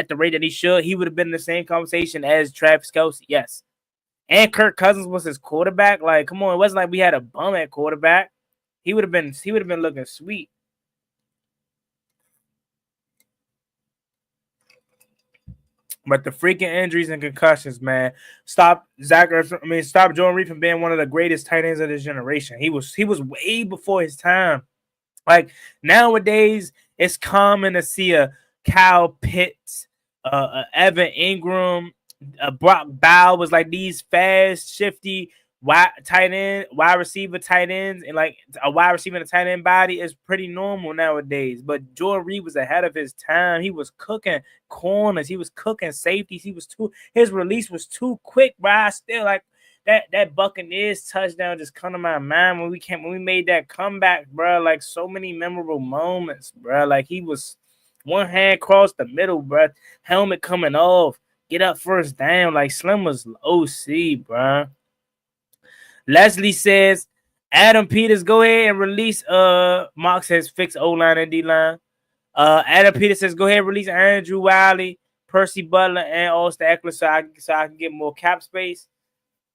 the rate that he should. He would have been in the same conversation as Travis Kelce. Yes, and Kirk Cousins was his quarterback. Like, come on, it wasn't like we had a bum at quarterback. He would have been looking sweet. But the freaking injuries and concussions, man, stop Jordan Reed from being one of the greatest tight ends of this generation. He was way before his time. Like, nowadays, it's common to see a Kyle Pitts, Evan Ingram, Brock Bow was like these fast, shifty wide receiver tight ends, and like a wide receiver and a tight end body is pretty normal nowadays. But Jordan Reed was ahead of his time. He was cooking corners, he was cooking safeties. His release was too quick, bro. I still like that Buccaneers touchdown just come to my mind when we made that comeback, bro. Like, so many memorable moments, bro. Like, he was one hand across the middle, bro. Helmet coming off, get up first down. Like, Slim was OC, bro. Leslie says, Adam Peters, go ahead and release. Mark says, fix O-line and D-line. Adam Peters says, go ahead and release Andrew Wiley, Percy Butler, and Austin Eckler so I can get more cap space.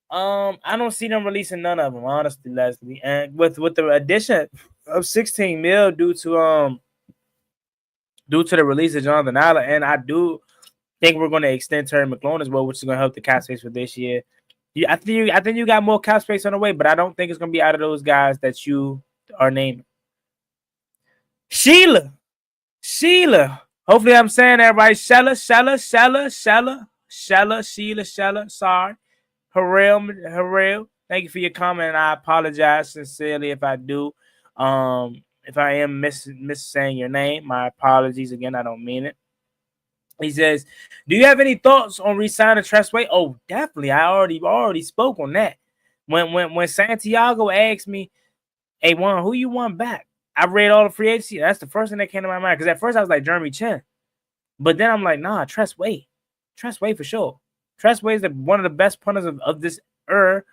I don't see them releasing none of them, honestly, Leslie. And with the addition of $16 million due to the release of Jonathan Allen, and I do think we're going to extend Terry McLaurin as well, which is going to help the cap space for this year. I think you got more cap space on the way, but I don't think it's going to be out of those guys that you are naming. Sheila. Hopefully I'm saying that right. Sheila. Sorry. Harrell. Thank you for your comment, and I apologize sincerely if I do. If I am saying your name, my apologies again. I don't mean it. He says, do you have any thoughts on re-signing Tressway? Oh, definitely. I already spoke on that. When Santiago asked me, hey, Juan, who you want back? I read all the free agency. That's the first thing that came to my mind. Because at first I was like Jeremy Chin. But then I'm like, nah, Tressway. Tressway for sure. Tressway is one of the best punters of this era.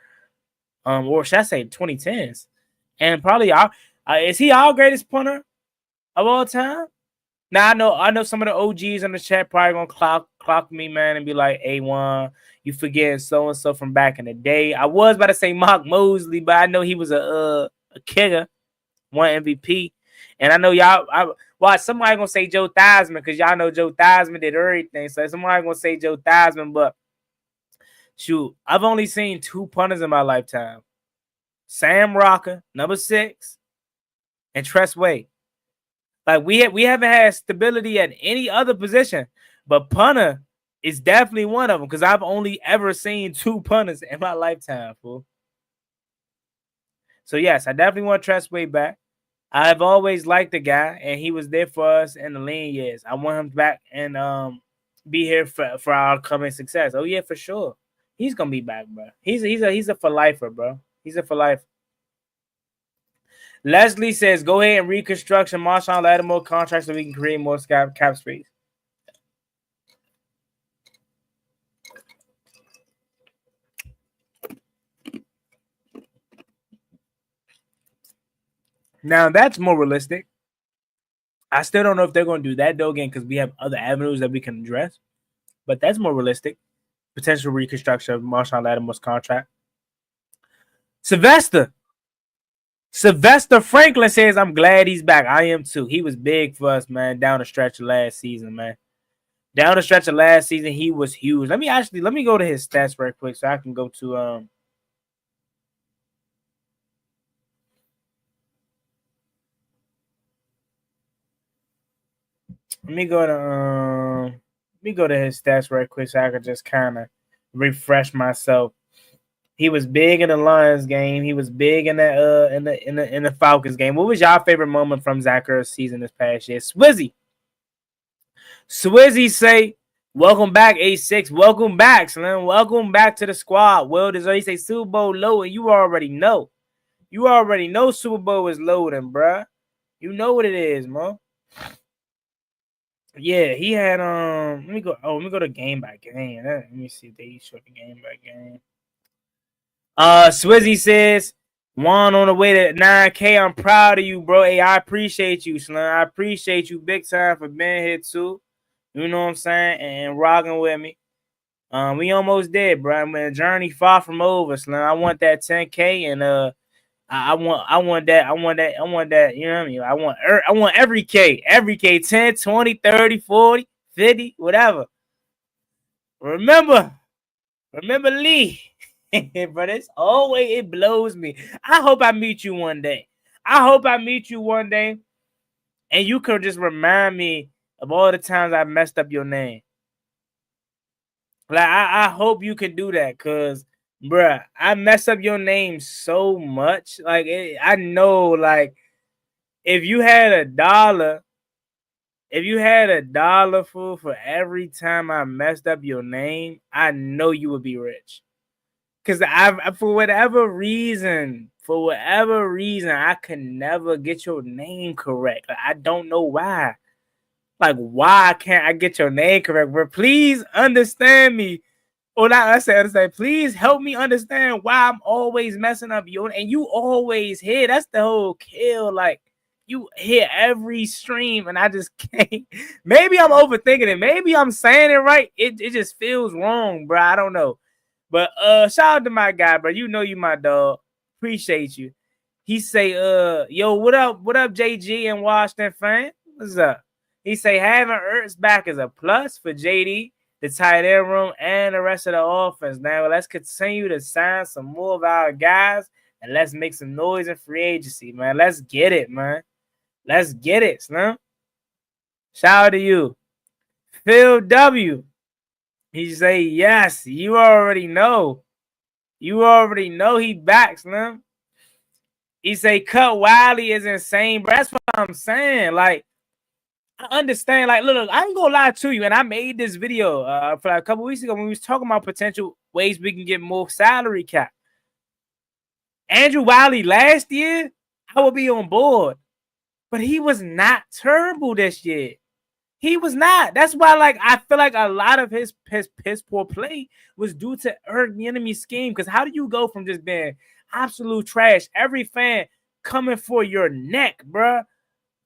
Or should I say 2010s. And probably is he our greatest punter of all time? Now I know some of the OGs in the chat probably gonna clock me, man, and be like, A1, you forgetting so and so from back in the day. I was about to say Mark Mosley, but I know he was a kicker, one MVP. And I know somebody gonna say Joe Theismann, because y'all know Joe Theismann did everything. So somebody gonna say Joe Theismann, but shoot, I've only seen 2 punters in my lifetime. Sam Rocker, number 6, and Tressway. Like, we haven't had stability at any other position, but punter is definitely one of them, because I've only ever seen 2 punters in my lifetime, fool. So yes, I definitely want Tressway back. I've always liked the guy, and he was there for us in the lean years. I want him back and be here for our coming success. Oh yeah, for sure. He's gonna be back, bro. He's a for lifer, bro. He's a for life. Leslie says, go ahead and reconstruct Marshawn Lattimore contract so we can create more cap space. Now, that's more realistic. I still don't know if they're going to do that, though, again, because we have other avenues that we can address. But that's more realistic. Potential reconstruction of Marshawn Lattimore's contract. Sylvester Franklin says, I'm glad he's back. I am too. He was big for us, man, down the stretch of last season, man. Down the stretch of last season, he was huge. Let me go to his stats real quick so I can go to let me go to me go to his stats right quick so I can just kind of refresh myself. He was big in the Lions game. He was big in the Falcons game. What was your favorite moment from Zach Ertz's season this past year? Swizzy say, welcome back, A6. Welcome back, Slim. Welcome back to the squad. Will he say Super Bowl low, and you already know. You already know Super Bowl is loading, bruh. You know what it is, man. Yeah, he had let me go to game by game. Let me see if they show the game by game. Swizzy says, Juan on the way to 9K. I'm proud of you, bro. Hey, I appreciate you, Slim. I appreciate you big time for being here too. You know what I'm saying? And rocking with me. We almost did, bro. I mean, the journey far from over, Slim. I want that 10K, and I want that. You know what I mean? I want every K, 10, 20, 30, 40, 50, whatever. Remember Lee. But it blows me. I hope I meet you one day. And you could just remind me of all the times I messed up your name. Like, I hope you can do that, because, bruh, I mess up your name so much. Like, I know, like, if you had $1 for every time I messed up your name, I know you would be rich. Because for whatever reason, I can never get your name correct. Like, I don't know why. Like, why can't I get your name correct? But please understand me. Or not, I said, please help me understand why I'm always messing up your name. And you always hear. That's the whole kill. Like, you hear every stream, and I just can't. Maybe I'm overthinking it. Maybe I'm saying it right. It just feels wrong, bro. I don't know. But shout out to my guy, bro. You know you my dog. Appreciate you. He say, yo, what up, JG and Washington fan? What's up? He say, having Ertz back is a plus for JD, the tight end room, and the rest of the offense. Now, let's continue to sign some more of our guys, and let's make some noise in free agency, man. Let's get it, man. Let's get it, Slim. Shout out to you. Phil W. He say, yes, you already know. You already know he back, Slim. He say, cut Wiley is insane, bro. That's what I'm saying. Like, I understand. Like, look, I ain't gonna lie to you. And I made this video for like a couple weeks ago when we was talking about potential ways we can get more salary cap. Andrew Wiley last year, I would be on board. But he was not terrible this year. He was not. That's why, like, I feel like a lot of his piss poor play was due to the enemy scheme. Because how do you go from just being absolute trash, every fan coming for your neck, bruh?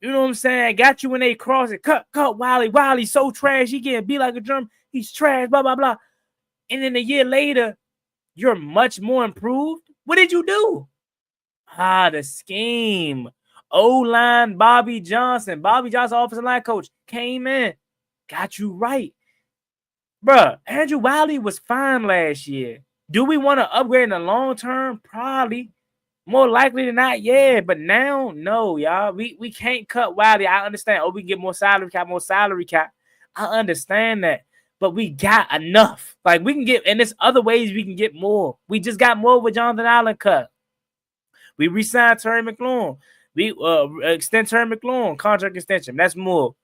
You know what I'm saying? Got you in a cross and cut Wiley. Wiley's so trash. He can't be like a drum. He's trash, blah, blah, blah. And then a year later, you're much more improved. What did you do? The scheme. O-line, Bobby Johnson, offensive line coach, came in, got you right. Bruh, Andrew Wiley was fine last year. Do we want to upgrade in the long term? Probably. More likely than not, yeah. But now, no, y'all. We can't cut Wiley. I understand. Oh, we can get more salary cap. I understand that. But we got enough. Like, we can get, and there's other ways we can get more. We just got more with Jonathan Allen cut. We re-signed Terry McLaurin. We extend Terry McLaurin, contract extension. That's more.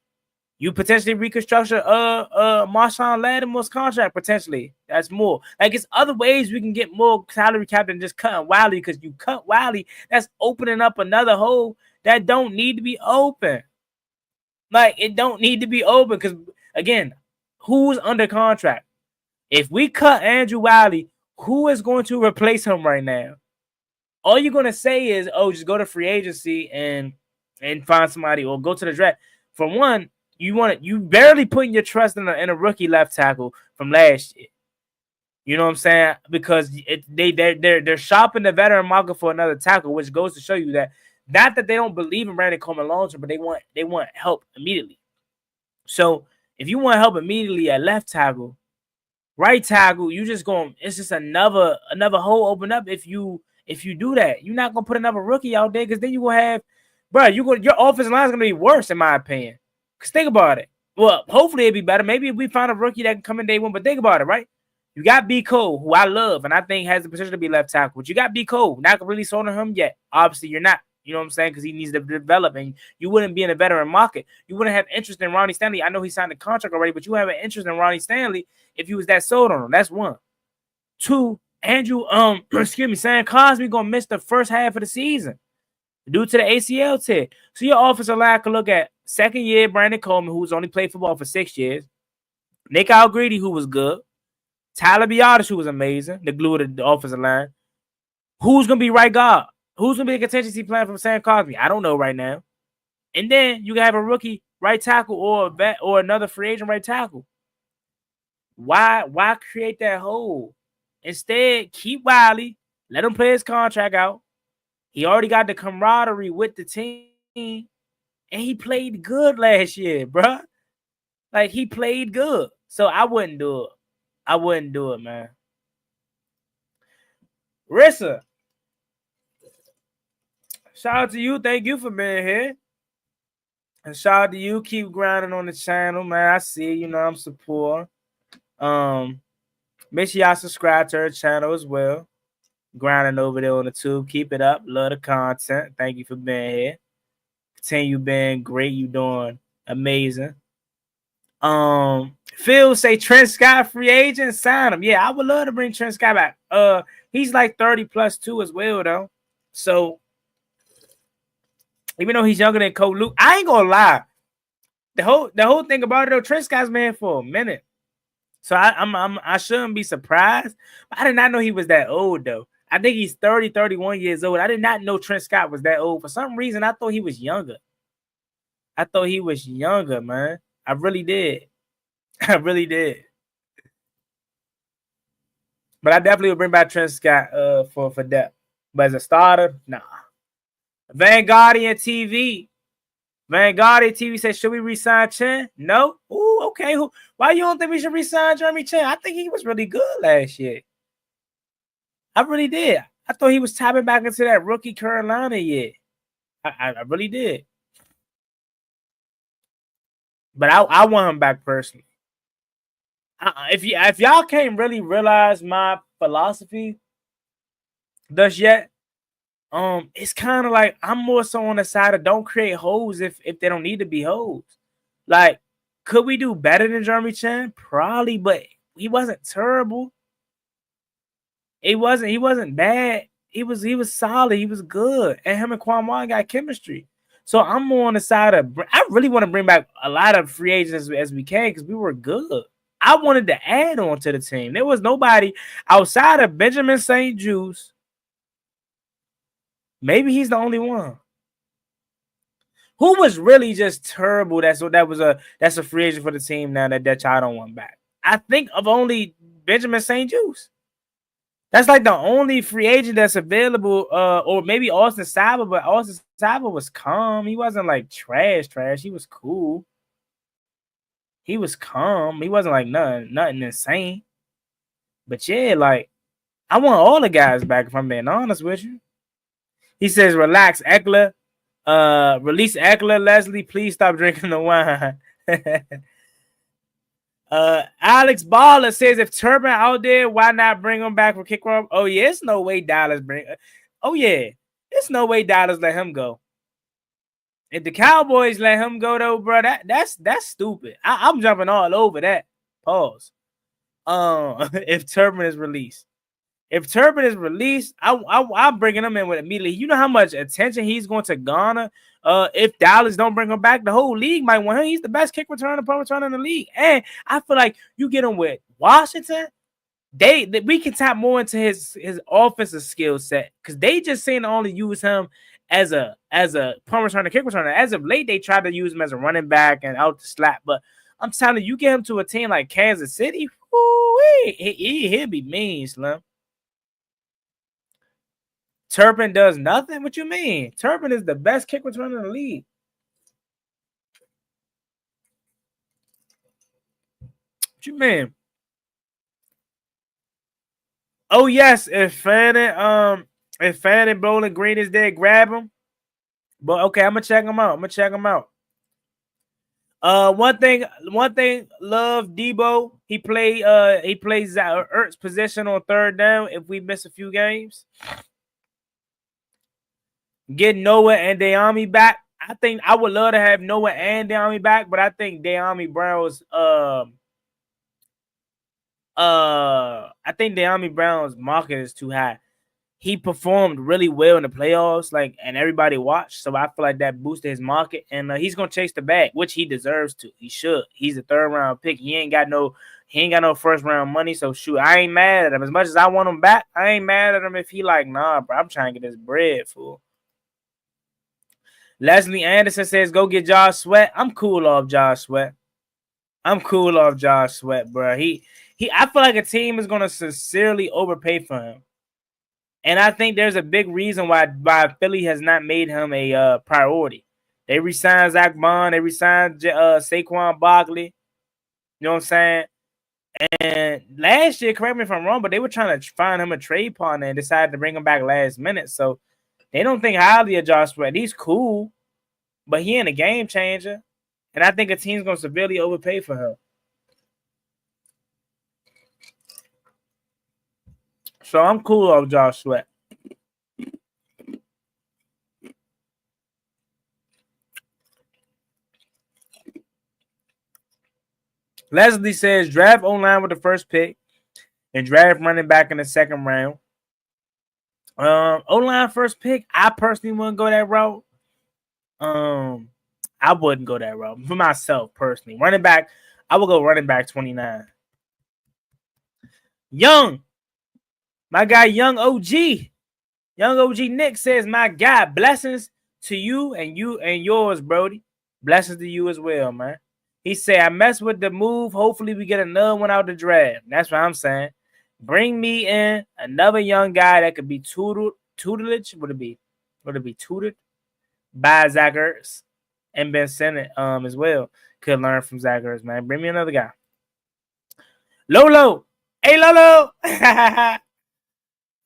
You potentially reconstruction Marshawn Lattimore's contract, potentially. That's more. Like, it's other ways we can get more salary cap than just cutting Wiley, because you cut Wiley, that's opening up another hole that don't need to be open. Like, it don't need to be open because, again, who's under contract? If we cut Andrew Wiley, who is going to replace him right now? All you're going to say is, oh, just go to free agency and find somebody, or go to the draft. For one, you barely putting your trust in a rookie left tackle from last year. You know what I'm saying? Because they're shopping the veteran market for another tackle, which goes to show you that not that they don't believe in Brandon Coleman long term, but they want help immediately. So if you want help immediately at left tackle, right tackle, it's just another hole open up. If you do that, you're not gonna put another rookie out there, because then you're gonna have, bro, your offensive line is gonna be worse, in my opinion. Because think about it. Well, hopefully it'll be better. Maybe if we find a rookie that can come in day one. But think about it, right? You got B. Cole, who I love, and I think has the potential to be left tackle. But you got B. Cole. Not really sold on him yet. Obviously, you're not. You know what I'm saying? Because he needs to develop, and you wouldn't be in a veteran market. You wouldn't have interest in Ronnie Stanley. I know he signed a contract already, but you have an interest in Ronnie Stanley if you was that sold on him. That's one. Two, Andrew, excuse me, Sam Cosby gonna miss the first half of the season due to the ACL tear. So your offensive line can look at second year Brandon Coleman, who's only played football for 6 years, Nick Algreedy, who was good, Tyler Biotis, who was amazing, the glue of the offensive line. Who's gonna be right guard? Who's gonna be a contingency plan from Sam Cosby? I don't know right now. And then you can have a rookie right tackle or a vet or another free agent right tackle. Why create that hole? Instead, keep Wiley, let him play his contract out. He already got the camaraderie with the team, and he played good last year, bro. Like, he played good. So I wouldn't do it. I wouldn't do it, man. Rissa, shout out to you. Thank you for being here. And shout out to you. Keep grinding on the channel, man. I see, you know, I'm supporting. Make sure y'all subscribe to her channel as well. Grinding over there on the tube. Keep it up. Love the content. Thank you for being here. Continue being great. You doing amazing. Phil say Trent Scott free agent, sign him. Yeah, I would love to bring Trent Scott back. He's like 30 plus 2 as well, though. So even though he's younger than Cole Luke, I ain't gonna lie. The whole thing about it though, Trent Scott's been for a minute. So I shouldn't be surprised. But I did not know he was that old though. I think he's 30, 31 years old. I did not know Trent Scott was that old. For some reason, I thought he was younger. I thought he was younger, man. I really did. I really did. But I definitely would bring back Trent Scott for depth. But as a starter, nah. Vanguardian TV. Vanguardian TV says, should we resign Chen? No. Ooh, okay. Why you don't think we should resign Jeremy Chen? I think he was really good last year. I really did. I thought he was tapping back into that rookie Carolina year. I really did. But I want him back personally. If y'all can't really realize my philosophy thus yet, it's kind of like I'm more so on the side of don't create holes if they don't need to be holes. Like, could we do better than Jeremy Chen? Probably, but he wasn't terrible. He wasn't bad. He was solid. He was good. And him and Quan Wan got chemistry. So I'm more on the side of I really want to bring back a lot of free agents as we can because we were good. I wanted to add on to the team. There was nobody outside of Benjamin St. Juice. Maybe he's the only one. Who was really just terrible? That's a free agent for the team now that y'all don't want back. I think of only Benjamin St. Juice. That's like the only free agent that's available, or maybe Austin Saba, but Austin Saba was calm. He wasn't like trash. He was cool. He was calm. He wasn't like nothing insane. But yeah, like I want all the guys back if I'm being honest with you. He says, relax, Eckler. Release Eckler, Leslie. Please stop drinking the wine. Alex Baller says, if Turpin out there, why not bring him back for kick run? Oh, yeah, it's no way Dallas bring. Oh, yeah, it's no way Dallas let him go. If the Cowboys let him go, though, bro, that's stupid. I'm jumping all over that. Pause. If Turpin is released. If Turpin is released, I'm bringing him in with immediately. You know how much attention he's going to garner if Dallas don't bring him back? The whole league might want him. He's the best kick returner, punt returner in the league. And I feel like you get him with Washington, we can tap more into his offensive skill set because they just seem to only use him as a punt returner, kick returner. As of late, they tried to use him as a running back and out the slap. But I'm telling you, get him to a team like Kansas City, he'll be mean, Slim. Turpin does nothing? What you mean? Turpin is the best kick returner in the league. What you mean? Oh yes, if Fannin Bowling Green is there, grab him. But okay, I'm gonna check him out. One thing, love Debo. He plays Ertz position on third down if we miss a few games. Get Noah and Deami back. I think I would love to have Noah and Deami back, but I think Deami Brown's market is too high. He performed really well in the playoffs, and everybody watched. So I feel like that boosted his market, and he's gonna chase the bag, which he deserves to. He should. He's a third round pick. He ain't got no first round money. So shoot, I ain't mad at him. As much as I want him back, I ain't mad at him if he like, nah, bro, I'm trying to get this bread, fool. Leslie Anderson says, go get Josh Sweat. I'm cool off Josh Sweat. bro. I feel like a team is gonna sincerely overpay for him. And I think there's a big reason why Philly has not made him a priority. They re-signed Zach Bond. They re-signed Saquon Barkley. You know what I'm saying? And last year, correct me if I'm wrong, but they were trying to find him a trade partner and decided to bring him back last minute. So they don't think highly of Josh Sweat. He's cool, but he ain't a game changer. And I think a team's going to severely overpay for him. So I'm cool off Josh Sweat. Leslie says draft O-line with the first pick and draft running back in the second round. O-line first pick, I personally wouldn't go that route. I wouldn't go that route for myself personally. Running back, I would go running back 29. Young, my guy, Young OG Nick says, my guy, blessings to you and yours, Brody. Blessings to you as well, man. He said, I messed with the move. Hopefully we get another one out the draft. That's what I'm saying. Bring me in another young guy that could be tutelage. Would it be tutored by Zach Ertz and Ben Simmons as well. Could learn from Zach Ertz, man. Bring me another guy. Lolo. Hey, Lolo.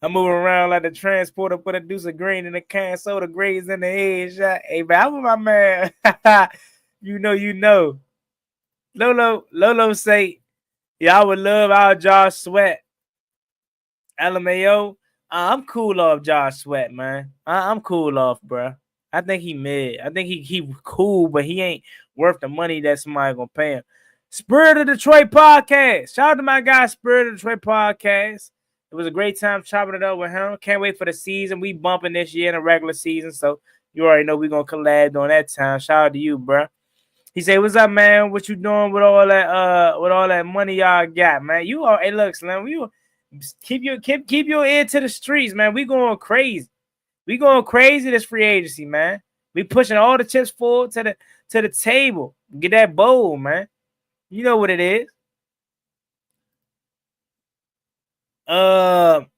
I'm moving around like the transporter, put a deuce of green in the can, soda grays in the head. Hey, man, I'm with my man. You know. Lolo say, y'all would love our Josh Sweat. LMAO, I'm cool off Josh Sweat, man. I'm cool off, bro. I think he mid. I think he cool, but he ain't worth the money that somebody gonna pay him. Spirit of Detroit podcast. Shout out to my guy, Spirit of Detroit podcast. It was a great time chopping it up with him. Can't wait for the season. We bumping this year in the regular season, so you already know we gonna collab on that time. Shout out to you, bro. He said, "What's up, man? What you doing with all that money y'all got, man? You are, hey, look, Slim, you keep your ear to the streets, man. We going crazy. We going crazy this free agency, man. We pushing all the chips forward to the table. Get that bowl, man. You know what it is. Lolo,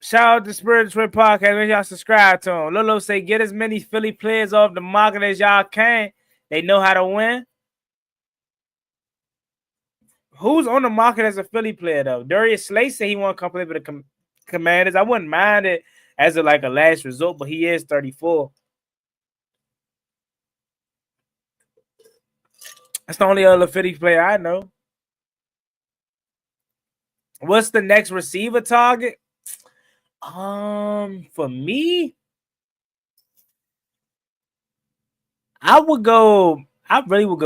shout out to Spirit of Detroit podcast. Make y'all subscribe to him. Lolo say, get as many Philly players off the market as y'all can. They know how to win. Who's on the market as a Philly player, though? Darius Slay said he want to come play for the Commanders. I wouldn't mind it as a last resort, but he is 34. That's the only other Philly player I know. What's the next receiver target? For me, I really would go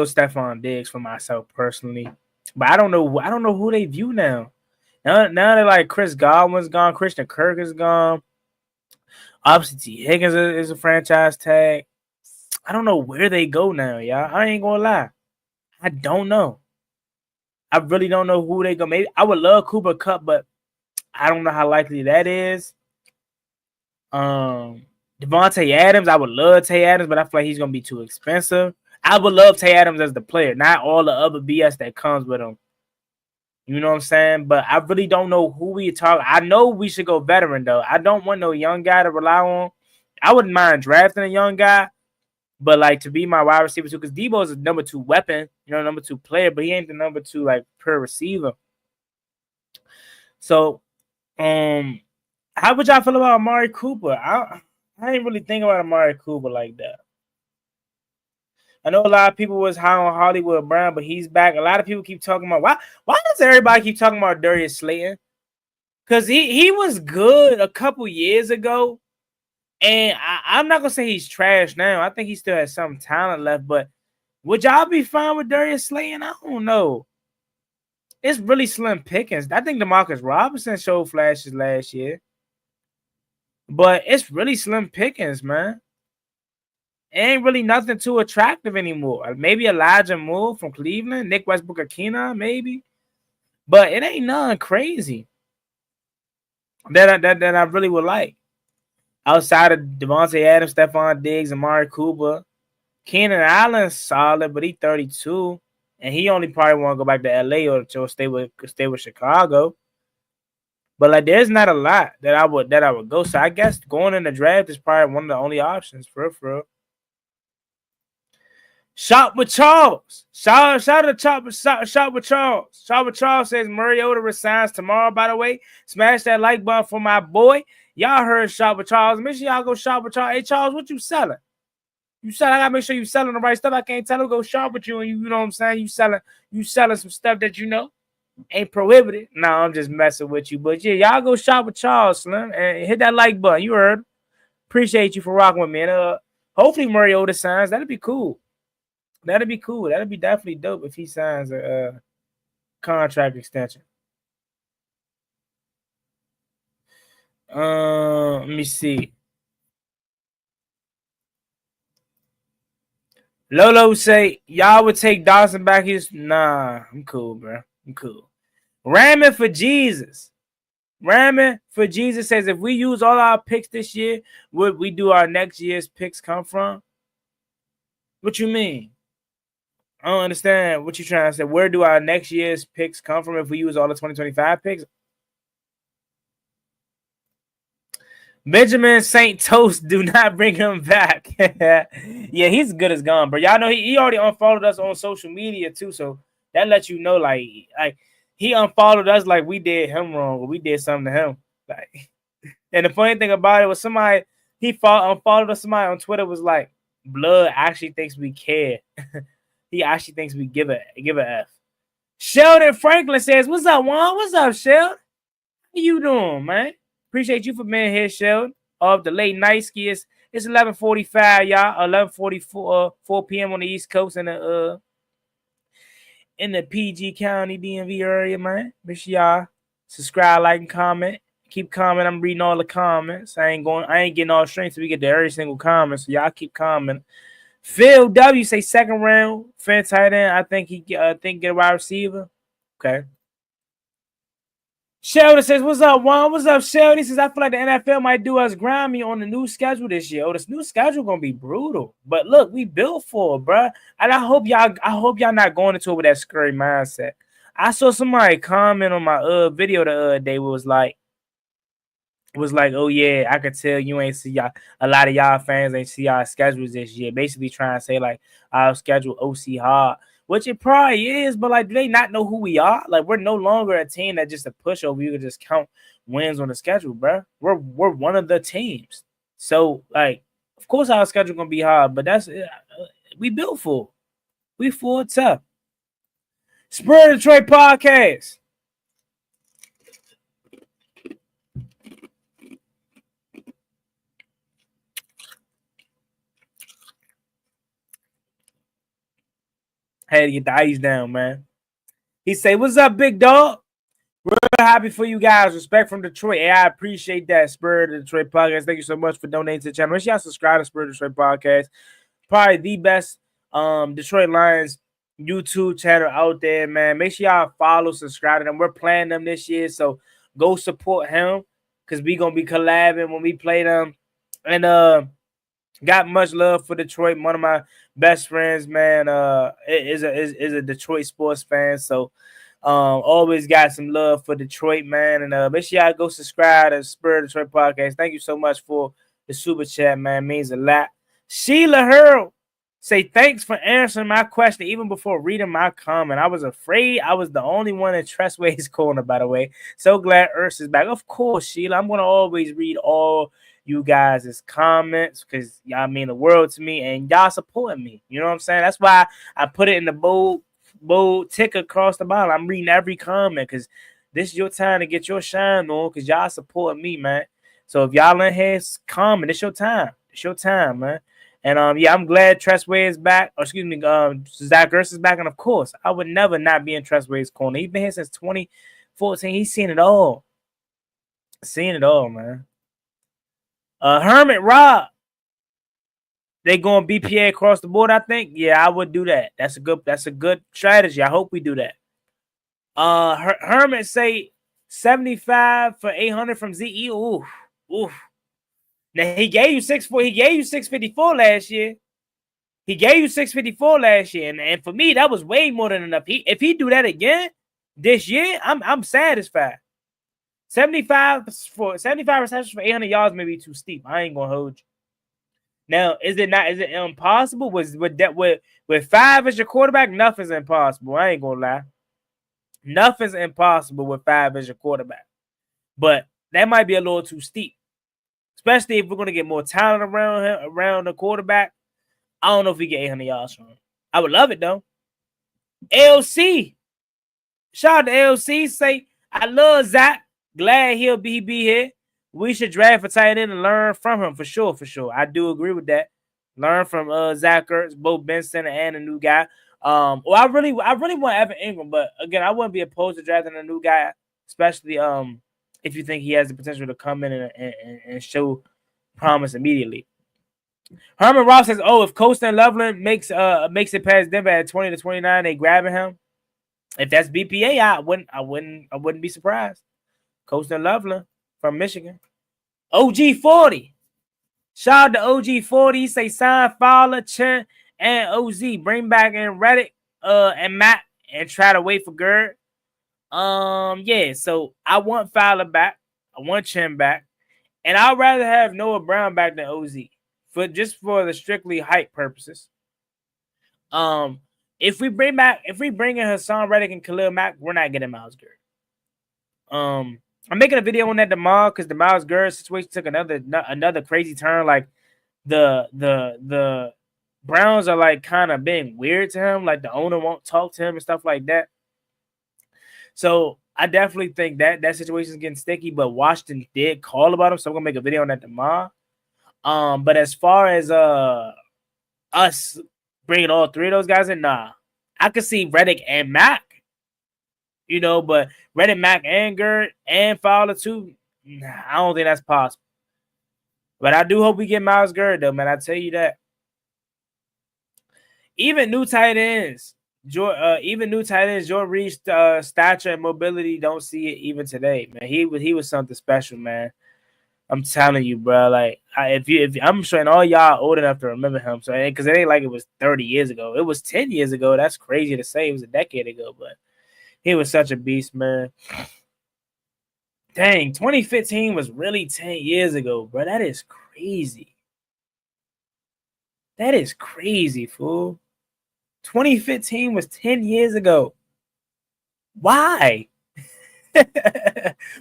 Stephon Diggs for myself personally. But I don't know who they view now. Now they're like Chris Godwin's gone, Christian Kirk is gone. Obviously, T. Higgins is a franchise tag. I don't know where they go now, y'all. I ain't gonna lie. I don't know. I really don't know who they go. Maybe I would love Cooper Kupp, but I don't know how likely that is. Devontae Adams, I would love Tay Adams, but I feel like he's gonna be too expensive. I would love Tay Adams as the player, not all the other BS that comes with him. You know what I'm saying? But I really don't know who we talk. I know we should go veteran though. I don't want no young guy to rely on. I wouldn't mind drafting a young guy, but to be my wide receiver too, because Debo is a number 2 weapon, number 2 player, but he ain't the number 2 per receiver. So, how would y'all feel about Amari Cooper? I ain't really think about Amari Cooper like that. I know a lot of people was high on Hollywood Brown, but he's back. A lot of people keep talking about why does everybody keep talking about Darius Slayton? Because he was good a couple years ago. And I'm not gonna say he's trash now. I think he still has some talent left, but would y'all be fine with Darius Slayton? I don't know. It's really slim pickings. I think DeMarcus Robinson showed flashes last year, but it's really slim pickings, man. It ain't really nothing too attractive anymore. Maybe Elijah Moore from Cleveland, Nick Westbrook-Akina, maybe, but it ain't nothing crazy that I really would like. Outside of Devontae Adams, Stephon Diggs, Amari Cooper, Keenan Allen's solid, but he's 32, and he only probably want to go back to LA or stay with Chicago. But like, there's not a lot that I would go. So I guess going in the draft is probably one of the only options for real. Shop with Charles. Shout out to Shop with Charles. Shop with Charles says Mariota resigns tomorrow. By the way, smash that like button for my boy. Y'all heard Shop with Charles. Make sure y'all go shop with Charles. Hey, Charles, what you selling? I gotta make sure you selling the right stuff. I can't tell him go shop with you, and you know what I'm saying? You selling some stuff that you know ain't prohibited. No, I'm just messing with you. But yeah, y'all go shop with Charles, Slim, and hit that like button. You heard. Appreciate you for rocking with me. And hopefully Mariota signs. That'd be cool. That'd be cool. That'd be definitely dope if he signs a contract extension. Let me see. Lolo say y'all would take Dawson back. Nah, I'm cool, bro. I'm cool. Ramming for Jesus says if we use all our picks this year, would we do our next year's picks come from? What you mean? I don't understand what you're trying to say. Where do our next year's picks come from if we use all the 2025 picks? Benjamin St. Toast, do not bring him back. Yeah, he's good as gone, bro. Y'all know he already unfollowed us on social media too, so that lets you know, like he unfollowed us like we did him wrong or we did something to him. Like, and the funny thing about it was somebody unfollowed us. Somebody on Twitter was like, "Blood actually thinks we care." He actually thinks we give a F. Sheldon Franklin says, "What's up, Juan? What's up, Sheldon? How you doing, man? Appreciate you for being here, Sheldon. Of the late night ski, it's 11:45, y'all. 11:44, 4 p.m. on the East Coast in the PG County DMV area, man. Make sure y'all subscribe, like, and comment. Keep commenting. I'm reading all the comments. I ain't getting all straight so we get to every single comment. So y'all keep commenting. Phil W say second round, fair tight end. I think get a wide receiver. Okay. Sheldon says, "What's up, Juan? What's up, Sheldon?" He says, "I feel like the NFL might do us grimy on the new schedule this year. Oh, this new schedule gonna be brutal. But look, we built for it, bruh. And I hope y'all not going into it with that scary mindset. I saw somebody comment on my video the other day. Was like, oh yeah, I could tell you ain't see y'all. A lot of y'all fans ain't see our schedules this year. Basically trying to say like our schedule OC hard." Which it probably is, but like, do they not know who we are? Like, we're no longer a team that just a pushover. You can just count wins on the schedule, bro. We're one of the teams. So, like, of course our schedule gonna be hard, but that's we built for. We full tough. Spirit of Detroit podcast. Had to get the ice down, man. He say, "What's up, big dog? Real happy for you guys. Respect from Detroit." Hey, I appreciate that, Spirit of Detroit podcast. Thank you so much for donating to the channel. Make sure y'all subscribe to Spirit of Detroit podcast. Probably the best Detroit Lions YouTube channel out there, man. Make sure y'all follow, subscribe to them. We're playing them this year, so go support him because we gonna be collabing when we play them. And got much love for Detroit. One of my best friends, man, is a Detroit sports fan. So always got some love for Detroit, man. And make sure y'all go subscribe to Spirit of Detroit podcast. Thank you so much for the super chat, man. It means a lot. Sheila Hurl say thanks for answering my question even before reading my comment. I was afraid I was the only one in Tressway's corner, by the way. So glad Ertz is back. Of course, Sheila. I'm gonna always read all you guys' comments because y'all mean the world to me and y'all supporting me. You know what I'm saying? That's why I put it in the bold tick across the bottom. I'm reading every comment because this is your time to get your shine on because y'all support me, man. So if y'all in here comment, it's your time. It's your time, man. And yeah, I'm glad Tressway is back. Or excuse me, Zach Ertz is back. And of course, I would never not be in Tressway's corner. He's been here since 2014. He's seen it all. Seen it all, man. Hermit Rob. They going BPA across the board, I think. Yeah, I would do that. That's a good strategy. I hope we do that. Hermit say 75 for 800 from ZE. Oof. Now he gave you 654 last year. He gave you 654 last year, and for me that was way more than enough. If he do that again this year, I'm satisfied. 75 receptions for 800 yards may be too steep. I ain't gonna hold you. Now, is it impossible? With 5 as your quarterback, nothing's impossible. I ain't gonna lie. Nothing's impossible with 5 as your quarterback. But that might be a little too steep. Especially if we're gonna get more talent around the quarterback. I don't know if we get 800 yards from him. I would love it though. LC. Shout out to LC. Say, I love Zach. Glad he'll be here. We should draft a tight end and learn from him for sure. I do agree with that. Learn from Zach Ertz, both Ben Center and a new guy. Well, I really want Evan Ingram, but again, I wouldn't be opposed to drafting a new guy, especially if you think he has the potential to come in and show promise immediately. Herman Ross says, "Oh, if Costa and Loveland makes it past Denver at 20 to 29, they grabbing him. If that's BPA, I wouldn't be surprised. Costa and Loveland from Michigan. OG40. Shout out to OG40. He say sign Fowler, Chen, and OZ. Bring back in Reddick and Matt and try to wait for Gerd. Yeah, so I want Fowler back. I want Chen back. And I'd rather have Noah Brown back than OZ. For the strictly hype purposes. If we bring in Hassan Reddick and Khalil Mack, we're not getting Myles Garrett. I'm making a video on that tomorrow because the Myles Garrett situation took another crazy turn. Like the Browns are like kind of being weird to him. Like the owner won't talk to him and stuff like that. So I definitely think that situation is getting sticky. But Washington did call about him, so I'm gonna make a video on that tomorrow. But as far as us bringing all 3 of those guys in, nah. I could see Reddick and Mack, but Reddick, Mack, and Gerd and Fowler too. Nah, I don't think that's possible. But I do hope we get Myles Garrett though, man. I tell you that. Even new tight ends, Jordan Reed's stature and mobility don't see it even today, man. He was something special, man. I'm telling you, bro. Like, if I'm sure, and all y'all old enough to remember him, so because it ain't like it was 30 years ago. It was 10 years ago. That's crazy to say. It was a decade ago, but he was such a beast, man. Dang, 2015 was really 10 years ago, bro. That is crazy. That is crazy, fool. 2015 was 10 years ago. Why?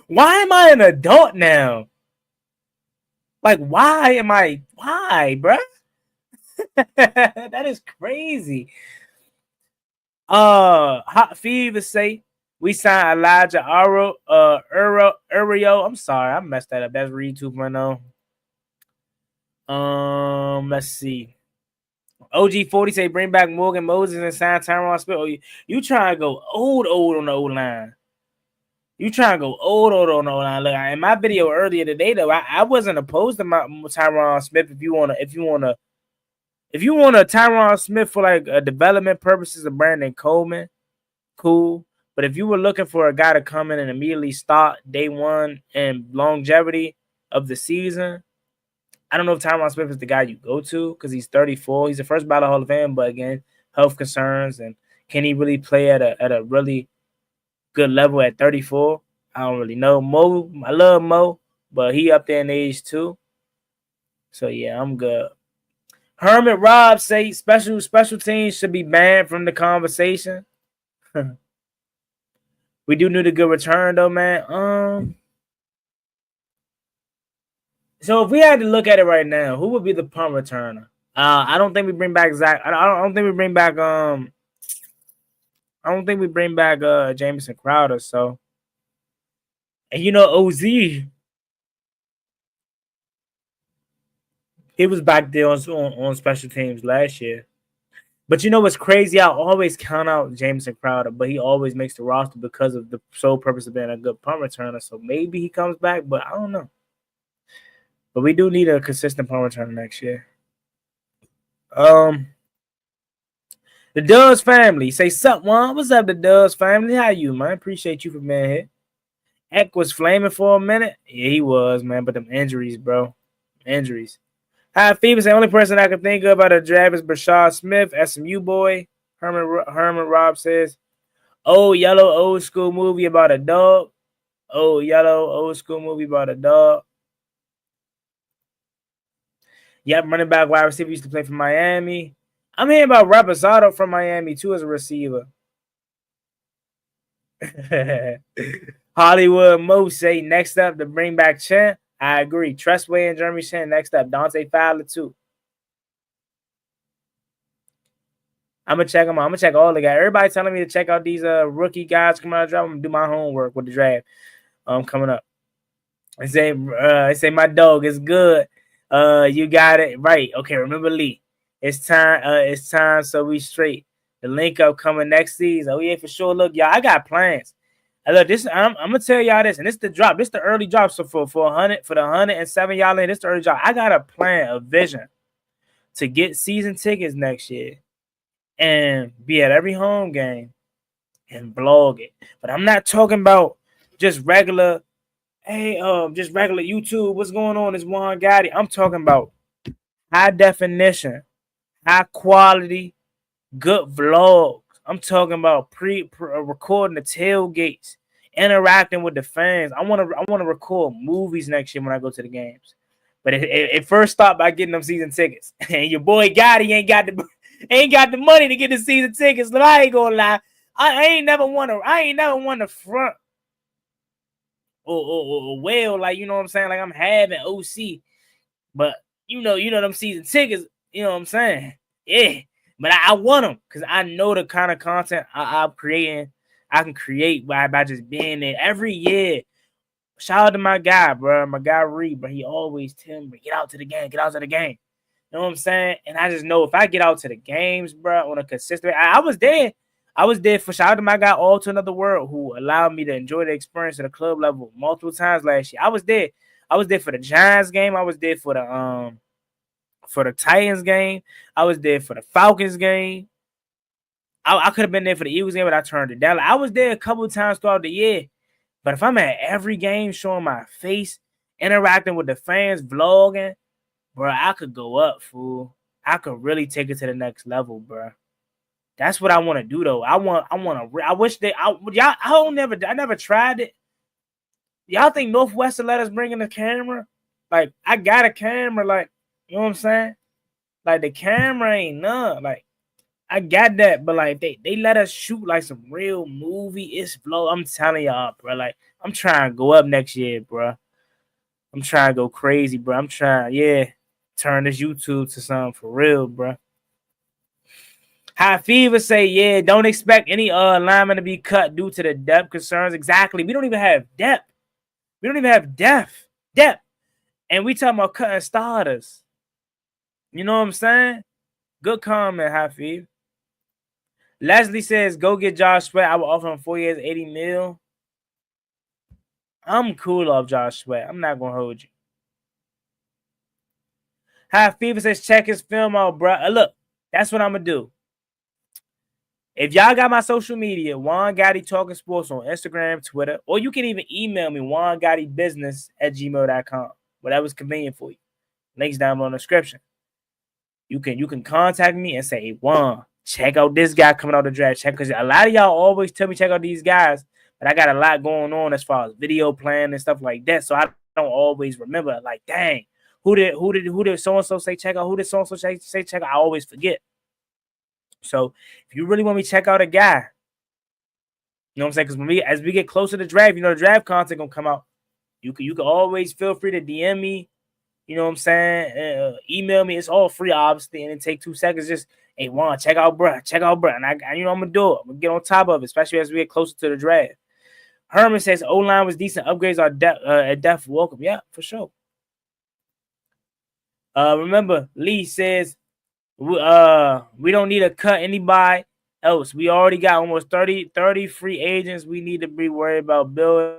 Why am I an adult now? Like, why, bro? That is crazy. Hot Fever say we signed Elijah Urio. I'm sorry, I messed that up. That's Reed 2.0. Let's see. OG40 say bring back Morgan Moses and sign Tyron Smith. Oh, you trying to go old on the old line. You trying to go old on the old line. Look, in my video earlier today, though, I wasn't opposed to Tyron Smith. If you want a Tyron Smith for like development purposes of Brandon Coleman, cool. But if you were looking for a guy to come in and immediately start day one and longevity of the season, I don't know if Tyron Smith is the guy you go to because he's 34. He's the first ballot Hall of Fame, but again, health concerns and can he really play at a really good level at 34? I don't really know. Mo, I love Mo, but he up there in age too. So yeah, I'm good. Hermit Rob say special teams should be banned from the conversation. We do need a good return though, man. So if we had to look at it right now, who would be the punt returner? I don't think we bring back Zach. I don't think we bring back I don't think we bring back Jamison Crowder. So, and you know OZ, he was back there on special teams last year. But you know what's crazy? I always count out Jamison Crowder, but he always makes the roster because of the sole purpose of being a good punt returner. So maybe he comes back, but I don't know. But we do need a consistent punt returner next year. The Dubs family. Say sup, Juan. What's up, the Dubs family? How you, man? Appreciate you for being here. Eck was flaming for a minute. Yeah, he was, man. But them injuries, bro. Injuries. Hi, Phoebus. The only person I can think of out of the draft is Brashad Smith, SMU boy. Herman Robb says, "Oh, yellow old school movie about a dog. Oh, yellow old school movie about a dog." Yep, running back wide receiver used to play for Miami. I'm hearing about Raposado from Miami too as a receiver. Hollywood Mo say next up to bring back Chen. I agree. Tressway and Jeremy Chen next up. Dante Fowler too. I'm gonna check them out. I'm gonna check all the guys. Everybody telling me to check out these rookie guys coming out of the draft. I'm gonna do my homework with the draft coming up. I say my dog is good. You got it right. Okay, remember Lee. It's time. So we straight. The link up coming next season. Oh yeah, for sure. Look, y'all, I got plans. Look, this I'm gonna tell y'all this, and this the drop. This the early drop. So for the 107 y'all in, this the early drop. I got a plan, a vision to get season tickets next year and be at every home game and blog it. But I'm not talking about just regular. Hey, just regular YouTube. What's going on? It's Juan Gotti. I'm talking about high definition, high quality, good vlogs. I'm talking about recording the tailgates, interacting with the fans. I want to record movies next year when I go to the games. But it first stopped by getting them season tickets. And your boy Gotti ain't got the money to get the season tickets. But I ain't gonna lie. I ain't never want to front. Or well, like, you know what I'm saying? Like, I'm having OC, but you know them season tickets, you know what I'm saying? Yeah, but I want them because I know the kind of content I'm creating. I can create by just being there every year. Shout out to my guy, bro. My guy Reed, but he always tell me, get out to the game. You know what I'm saying? And I just know if I get out to the games, bro, on a consistent, I was there. I was there for shout out to my guy All to Another World who allowed me to enjoy the experience at the club level multiple times last year. I was there. I was there for the Giants game. I was there for the Titans game. I was there for the Falcons game. I could have been there for the Eagles game, but I turned it down. Like, I was there a couple of times throughout the year. But if I'm at every game showing my face, interacting with the fans, vlogging, bro, I could go up, fool. I could really take it to the next level, bro. That's what I want to do, though. I never tried it. Y'all think Northwest will let us bring in a camera? Like, I got a camera, like, you know what I'm saying? Like, the camera ain't none. Like, I got that, but like they let us shoot like some real movie. It's flow. I'm telling y'all, bro. Like, I'm trying to go up next year, bro. I'm trying to go crazy, bro. I'm trying, turn this YouTube to something for real, bro. High Fever say, yeah, don't expect any lineman to be cut due to the depth concerns. Exactly. We don't even have depth. We don't even have depth. And we talking about cutting starters. You know what I'm saying? Good comment, High Fever. Leslie says, go get Josh Sweat. I will offer him 4 years, 80 mil. I'm cool off Josh Sweat. I'm not going to hold you. High Fever says, check his film out, bro. Look, that's what I'm going to do. If y'all got my social media, Juan Gotti Talking Sports on Instagram, Twitter, or you can even email me, juangottibusiness@gmail.com. Whatever's convenient for you. Links down below in the description. You can contact me and say, hey, Juan, check out this guy coming out the draft. Because a lot of y'all always tell me check out these guys, but I got a lot going on as far as video plan and stuff like that. So I don't always remember. Like, dang, who did so and so say check out? Who did so and so say check out? I always forget. So if you really want me to check out a guy, you know what I'm saying? Because as we get closer to the draft, you know the draft content gonna come out. You can always feel free to DM me You know what I'm saying? Email me. It's all free, obviously, and it take 2 seconds. Just, hey, Juan, check out bruh. And I'm gonna do it. I'm gonna get on top of it, especially as we get closer to the draft. Herman says O-line was decent. Upgrades are at depth welcome. Yeah, for sure. Remember, Lee says we don't need to cut anybody else. We already got almost 30 free agents. We need to be worried about building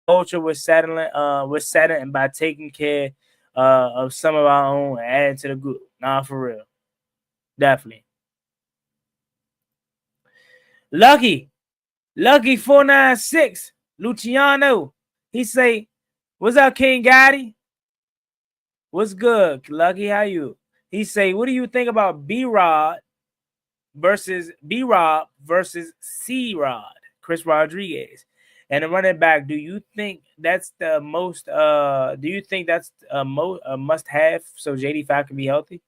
culture with setting and by taking care of some of our own and adding to the group. Nah, for real. Definitely. Lucky 496 Luciano. He say, "What's up, King Gotti? What's good, Lucky? How you?" He say, "What do you think about B-Rod versus C-Rod, Chris Rodriguez, and the running back? Do you think that's the most? Do you think that's a must-have so JD5 can be healthy?"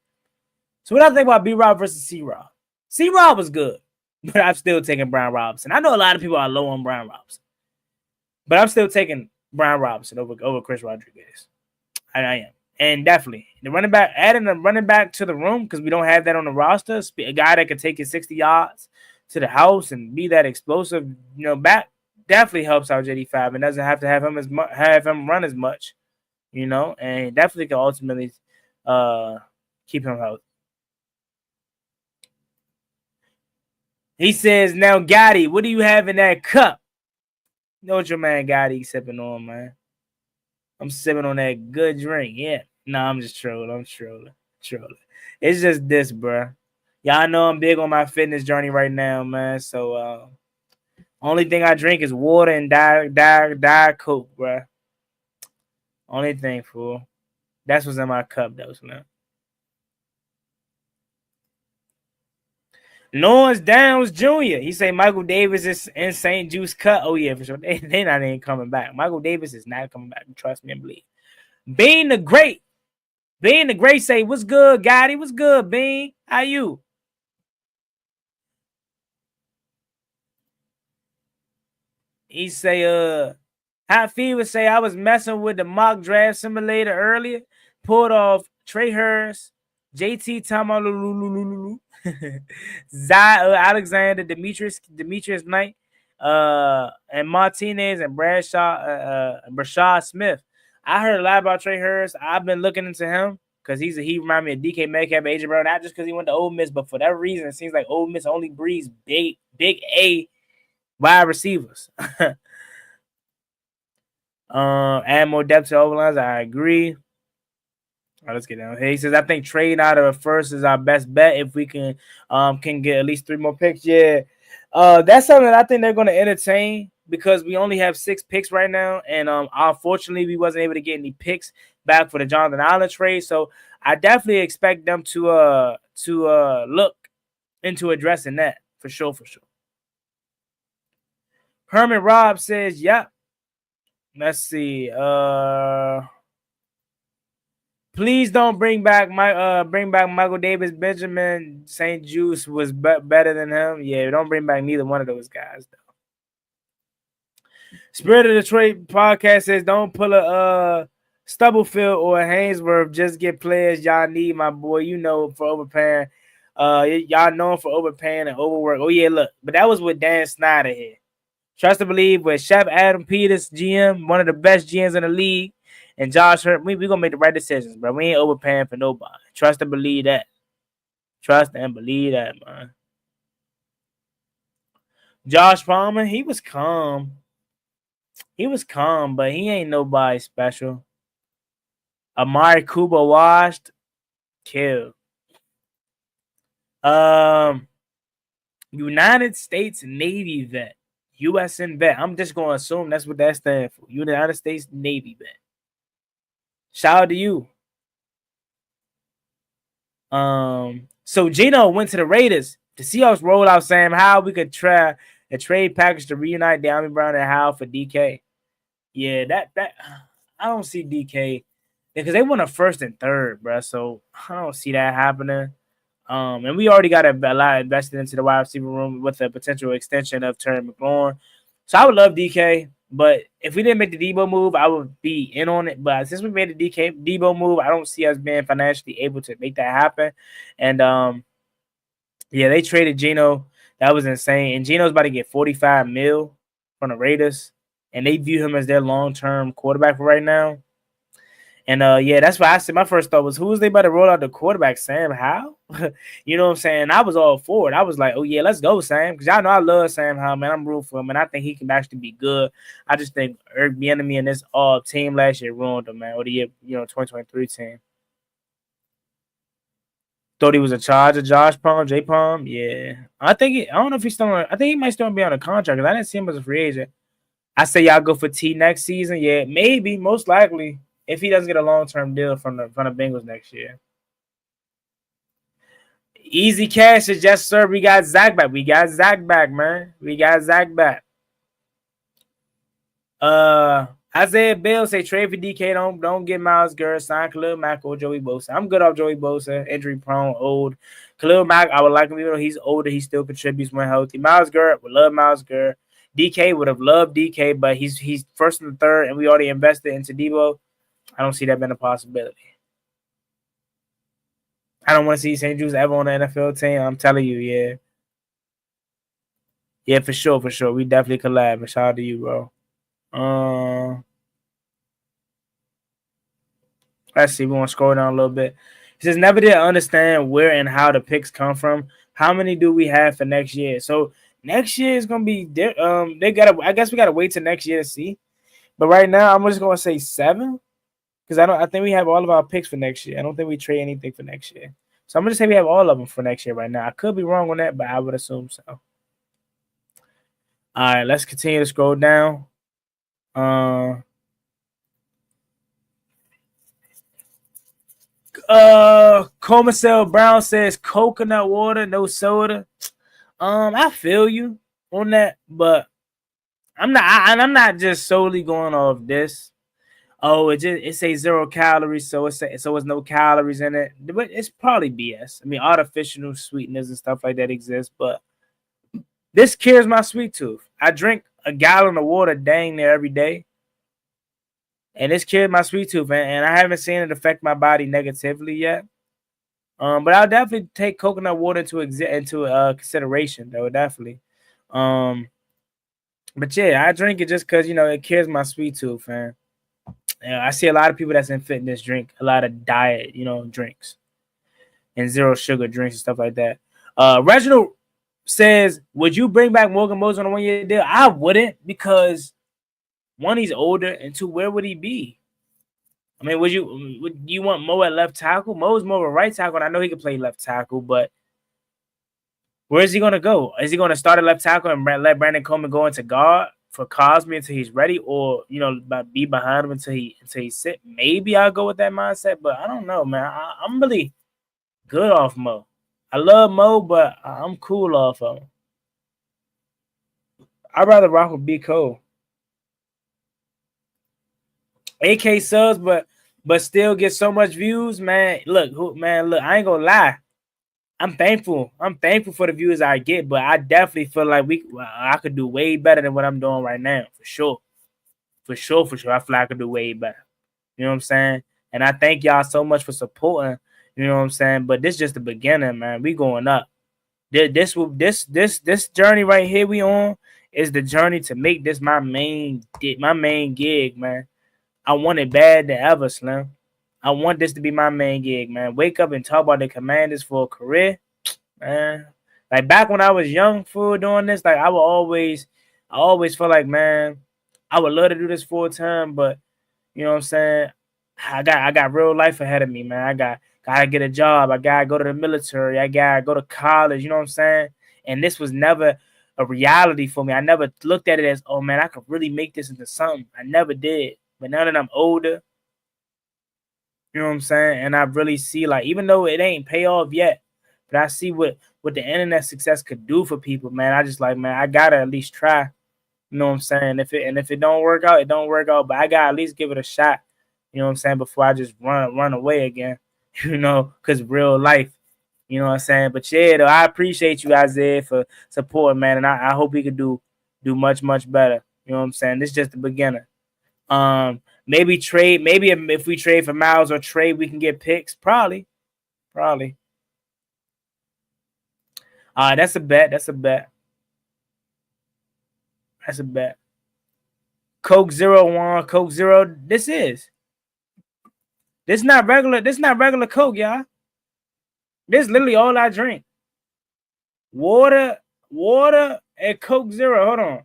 So what I think about B-Rod versus C-Rod? C-Rod was good, but I'm still taking Brian Robinson. I know a lot of people are low on Brian Robinson, but I'm still taking Brian Robinson over Chris Rodriguez. I am. And definitely, the running back, adding a running back to the room because we don't have that on the roster. A guy that can take his 60 yards to the house and be that explosive, back definitely helps out JD5 and doesn't have to have him run as much, and definitely can ultimately keep him healthy. He says, "Now, Gotti, what do you have in that cup?" You know what your man Gotti sipping on, man? I'm sipping on that good drink. Yeah. No, I'm just trolling. I'm trolling. It's just this, bro. Y'all know I'm big on my fitness journey right now, man. So, only thing I drink is water and Diet Coke, bro. Only thing, fool. That's what's in my cup, though, man. Lawrence Downs Jr. He say Michael Davis is in St. Juice cut. Oh, yeah, for sure. They not even coming back. Michael Davis is not coming back. Trust me and believe. Being the Great say, "What's good, Gotti? What's good, Bean? How you?" He say, Hot Fever say, "I was messing with the mock draft simulator earlier. Pulled off Trey Harris, JT Tamalulu, Alexander, Demetrius Knight, and Martinez and Brashad Smith. I heard a lot about Trey Harris. I've been looking into him because he remind me of DK Metcalf, AJ Brown, not just because he went to Ole Miss, but for that reason, it seems like Ole Miss only breeds big A wide receivers. Add more depth to overlines. I agree. All right, let's get down. He says, "I think trading out of a first is our best bet if we can get at least 3 more picks." Yeah, that's something that I think they're going to entertain because we only have 6 picks right now, and unfortunately, we wasn't able to get any picks back for the Jonathan Allen trade. So I definitely expect them to look into addressing that for sure. Herman Rob says, "Yep." Let's see. Please don't bring back Michael Davis. Benjamin St. Juice was better than him. Yeah, don't bring back neither one of those guys, though. Spirit of Detroit podcast says, "Don't pull a Stubblefield or a Hainsworth. Just get players y'all need, my boy. For overpaying. Y'all known for overpaying and overwork." Oh, yeah, look. But that was with Dan Snyder here. Trust to believe with Chef Adam Peters, GM, one of the best GMs in the league, and Josh Hurt, we going to make the right decisions, bro. We ain't overpaying for nobody. Trust and believe that. Trust and believe that, man. Josh Palmer, he was calm. But he ain't nobody special. Amari Cooper washed. Killed. United States Navy vet. USN vet. I'm just going to assume that's what that stands for. United States Navy vet. Shout out to you. So Gino went to the Raiders. The Seahawks rolled out Sam Howell. We could try a trade package to reunite Diami Brown and Howell for DK. Yeah, that I don't see DK because they won a first and third, bro. So I don't see that happening. And we already got a lot invested into the wide receiver room with a potential extension of Terry McLaurin. So I would love DK. But if we didn't make the Debo move, I would be in on it. But since we made the Debo move, I don't see us being financially able to make that happen. And yeah, they traded Geno. That was insane. And Geno's about to get 45 mil from the Raiders, and they view him as their long-term quarterback for right now. And yeah, that's why I said my first thought was, who was they about to roll out the quarterback? Sam Howell? You know what I'm saying? I was all for it. I was like, oh yeah, let's go, Sam. Because y'all know I love Sam Howell, man. I'm rooting for him, and I think he can actually be good. I just think Ertz Bieniemy and this team last year ruined him, man. Or the year, 2023 team. Thought he was in charge of Josh Palm, J Palm. Yeah. I don't know if he's still on. I think he might still be on a contract because I didn't see him as a free agent. I say y'all go for T next season. Yeah, maybe, most likely. If he doesn't get a long-term deal from the Bengals next year. Easy cash is yes, sir. We got Zach back. Man. We got Zach back. Isaiah Bill say trade for DK. Don't get Myles Garrett. Sign Khalil Mack or Joey Bosa. I'm good off Joey Bosa. Injury prone, old. Khalil Mack, I would like him, even though he's older. He still contributes when healthy. Myles Garrett would love Myles Garrett. DK would have loved DK, but he's first and third, and we already invested into Debo. I don't see that being a possibility. I don't want to see St. Jude's ever on the NFL team. I'm telling you, yeah. Yeah, for sure. We definitely collab. Shout out to you, bro. Let's see. We want to scroll down a little bit. He says, never did understand where and how the picks come from. How many do we have for next year? So next year is gonna be I guess we gotta wait till next year to see. But right now, I'm just gonna say 7. Because I think we have all of our picks for next year. I don't think we trade anything for next year. So I'm going to say we have all of them for next year right now. I could be wrong on that, but I would assume so. All right, let's continue to scroll down. Comacel Brown says coconut water, no soda. I feel you on that, but I'm not just solely going off this. Oh, it says 0 calories, so it's no calories in it. But it's probably BS. I mean, artificial sweeteners and stuff like that exist, but this cures my sweet tooth. I drink a gallon of water dang near every day, and this cured my sweet tooth, and I haven't seen it affect my body negatively yet. But I'll definitely take coconut water into consideration, though, definitely. But yeah, I drink it just because it cures my sweet tooth, man. I see a lot of people that's in fitness drink a lot of diet, drinks and 0 sugar drinks and stuff like that. Reginald says, would you bring back Morgan Moses on a 1-year deal? I wouldn't, because 1, he's older, and 2, where would he be? I mean, would you want Mo at left tackle? Mo's more of a right tackle, and I know he can play left tackle, but where is he going to go? Is he going to start at left tackle and let Brandon Coleman go into guard for Cosme until he's ready, or be behind him until he sit? Maybe I'll go with that mindset, but I don't know, man. I'm really good off Mo. I love Mo, but I'm cool off of him. I'd rather rock with B. Cole. AK subs, but still get so much views, man. Look, I ain't gonna lie. I'm thankful. For the views I get, but I definitely feel like I could do way better than what I'm doing right now, for sure. I feel like I could do way better. You know what I'm saying? And I thank y'all so much for supporting. You know what I'm saying? But this is just the beginning, man. We going up. This journey right here we on is the journey to make this my main gig, man. I want it bad than ever, Slim. I want this to be my main gig, man. Wake up and talk about the Commanders for a career, man. Like back when I was young for doing this, like I always felt like, man, I would love to do this full time, but you know what I'm saying? I got real life ahead of me, man. I gotta get a job. I gotta go to the military. I gotta go to college. You know what I'm saying? And this was never a reality for me. I never looked at it as, oh man, I could really make this into something. I never did. But now that I'm older, you know what I'm saying? And I really see, like, even though it ain't pay off yet, but I see what the internet success could do for people, man. I just like, man, I gotta at least try. You know what I'm saying? If it don't work out, it don't work out. But I gotta at least give it a shot. You know what I'm saying? Before I just run away again. Because real life. You know what I'm saying? But yeah, though, I appreciate you, Isaiah, for supporting, man. And I hope we could do much, much better. You know what I'm saying? This is just the beginner. Maybe trade. Maybe if we trade for Miles or trade, we can get picks. Probably. That's a bet. That's a bet. Coke Zero One, Coke Zero. This not regular. This not regular Coke, y'all. This is literally all I drink. Water, and Coke Zero. Hold on.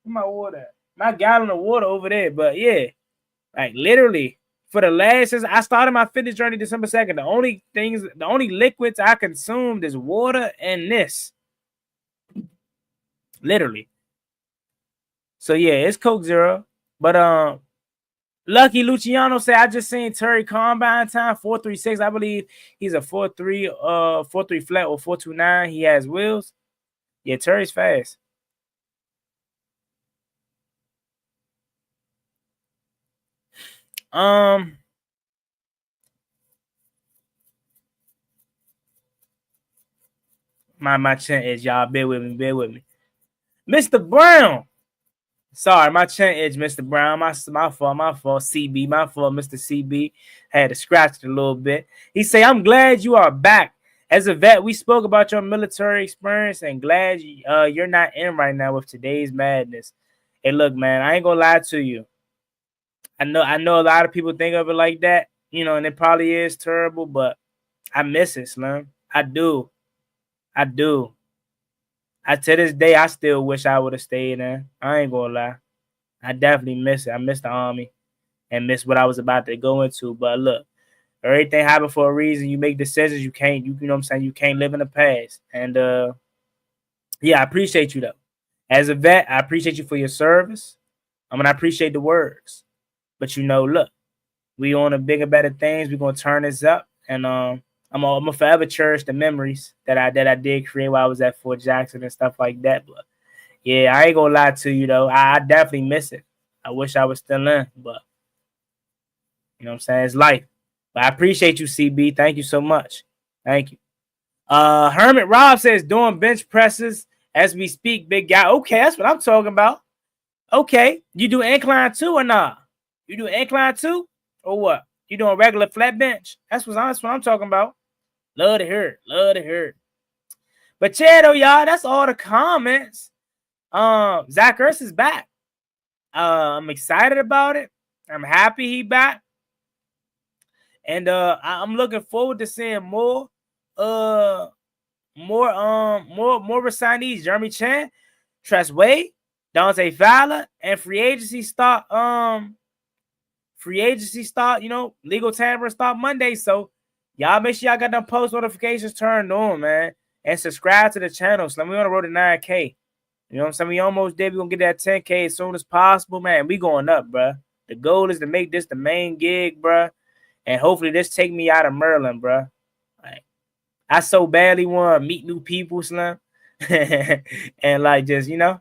Where's my water? My gallon of water over there. But yeah, like literally for the last since I started my fitness journey December 2nd, the only liquids I consumed is water and this. Literally. So yeah, it's Coke Zero. But Lucky Luciano said, I just seen Terry combine time 4.36. I believe he's a 4.3, 4.3 flat or 4.29. He has wheels. Yeah, Terry's fast. My chin is, y'all. Bear with me. Mr. Brown. Sorry, my chin edge, Mr. Brown. My fault. CB, my fault, Mr. CB. Had to scratch it a little bit. He say, I'm glad you are back. As a vet, we spoke about your military experience and glad you're not in right now with today's madness. Hey, look, man, I ain't gonna lie to you. I know a lot of people think of it like that, you know, and it probably is terrible, but I miss it, Slim. I do. To this day, I still wish I would have stayed there. I ain't gonna lie. I definitely miss it. I miss the Army and miss what I was about to go into. But look, everything happened for a reason. You make decisions. You know what I'm saying? You can't live in the past. And yeah, I appreciate you though. As a vet, I appreciate you for your service. I appreciate the words. But you know, look, we on a bigger, better things. We're gonna turn this up. And I'm gonna forever cherish the memories that I did create while I was at Fort Jackson and stuff like that. But yeah, I ain't gonna lie to you though. I definitely miss it. I wish I was still in, but you know what I'm saying? It's life. But I appreciate you, CB. Thank you so much. Thank you. Hermit Rob says doing bench presses as we speak, big guy. Okay, that's what I'm talking about. Okay. You do incline too or not? You do incline too? Or what? You doing regular flat bench? That's what I'm talking about. Love to hear it. But yeah, though, y'all, that's all the comments. Zach Ertz is back. I'm excited about it. I'm happy he back. And I'm looking forward to seeing more resignees. Jeremy Chan, Tress Wade, Dante Fowler, and free agency start, you know, legal tampering start Monday. So y'all make sure y'all got them post notifications turned on, man. And subscribe to the channel. So we on the road to 9K. You know what I'm saying? We almost did. We're going to get that 10K as soon as possible, man. We going up, bro. The goal is to make this the main gig, bro. And hopefully this take me out of Maryland, bro. Like, I so badly want to meet new people, Slim. And like just, you know,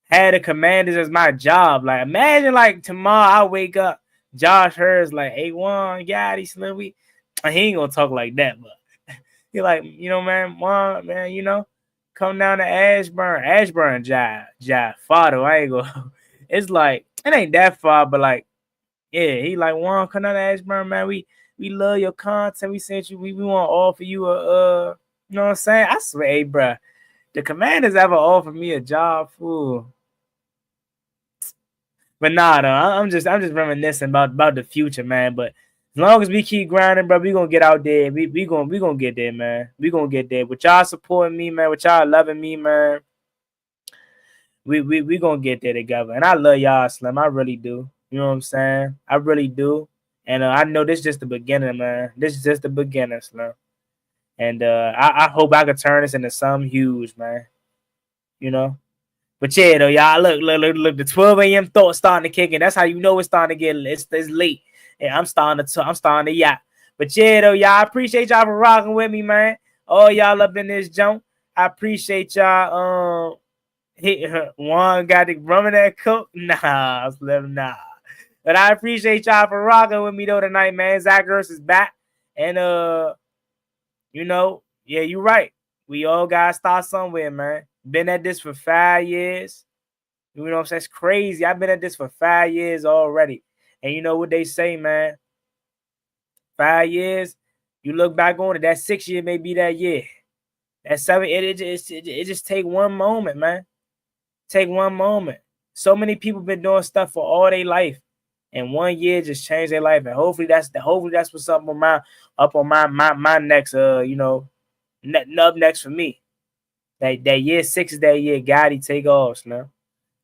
had the Commanders as my job. Like, imagine like tomorrow I wake up, Josh Hurts like, hey, Juan, Gotti, Slim, he ain't gonna talk like that, but he like, you know, man, you know, come down to Ashburn, jive, father. I ain't gonna. It's like it ain't that far, but like, yeah, he like, Juan, come down to Ashburn, man. We love your content. We sent you. We want to offer you a you know what I'm saying? I swear, hey, bro, the Commanders ever offered me a job, fool. But nah, though, I'm just reminiscing about the future, man. But as long as we keep grinding, bro, we gonna get out there. We gonna get there, man. We gonna get there. With y'all supporting me, man. With y'all loving me, man. We gonna get there together. And I love y'all, Slim. I really do. You know what I'm saying? I really do. And I know this is just the beginning, man. This is just the beginning, Slim. And I hope I can turn this into something huge, man. You know. But yeah, though, y'all, look, the 12 a.m. thought starting to kick in. That's how you know it's starting to get it's late. And I'm starting to yacht. But yeah, though, y'all, I appreciate y'all for rocking with me, man. All y'all up in this jump. I appreciate y'all. One got the rum in that coke. Nah. But I appreciate y'all for rocking with me though tonight, man. Zach Ertz is back. And you know, yeah, you're right. We all gotta start somewhere, man. Been at this for 5 years. You know what I'm saying? It's crazy. I've been at this for 5 years already. And you know what they say, man? 5 years, you look back on it, that 6 year may be that year. That 7, it just take one moment, man. Take one moment. So many people been doing stuff for all their life. And 1 year just changed their life. And hopefully that's what's up on my next up next for me. That year 6 is that year Gotti take off, man.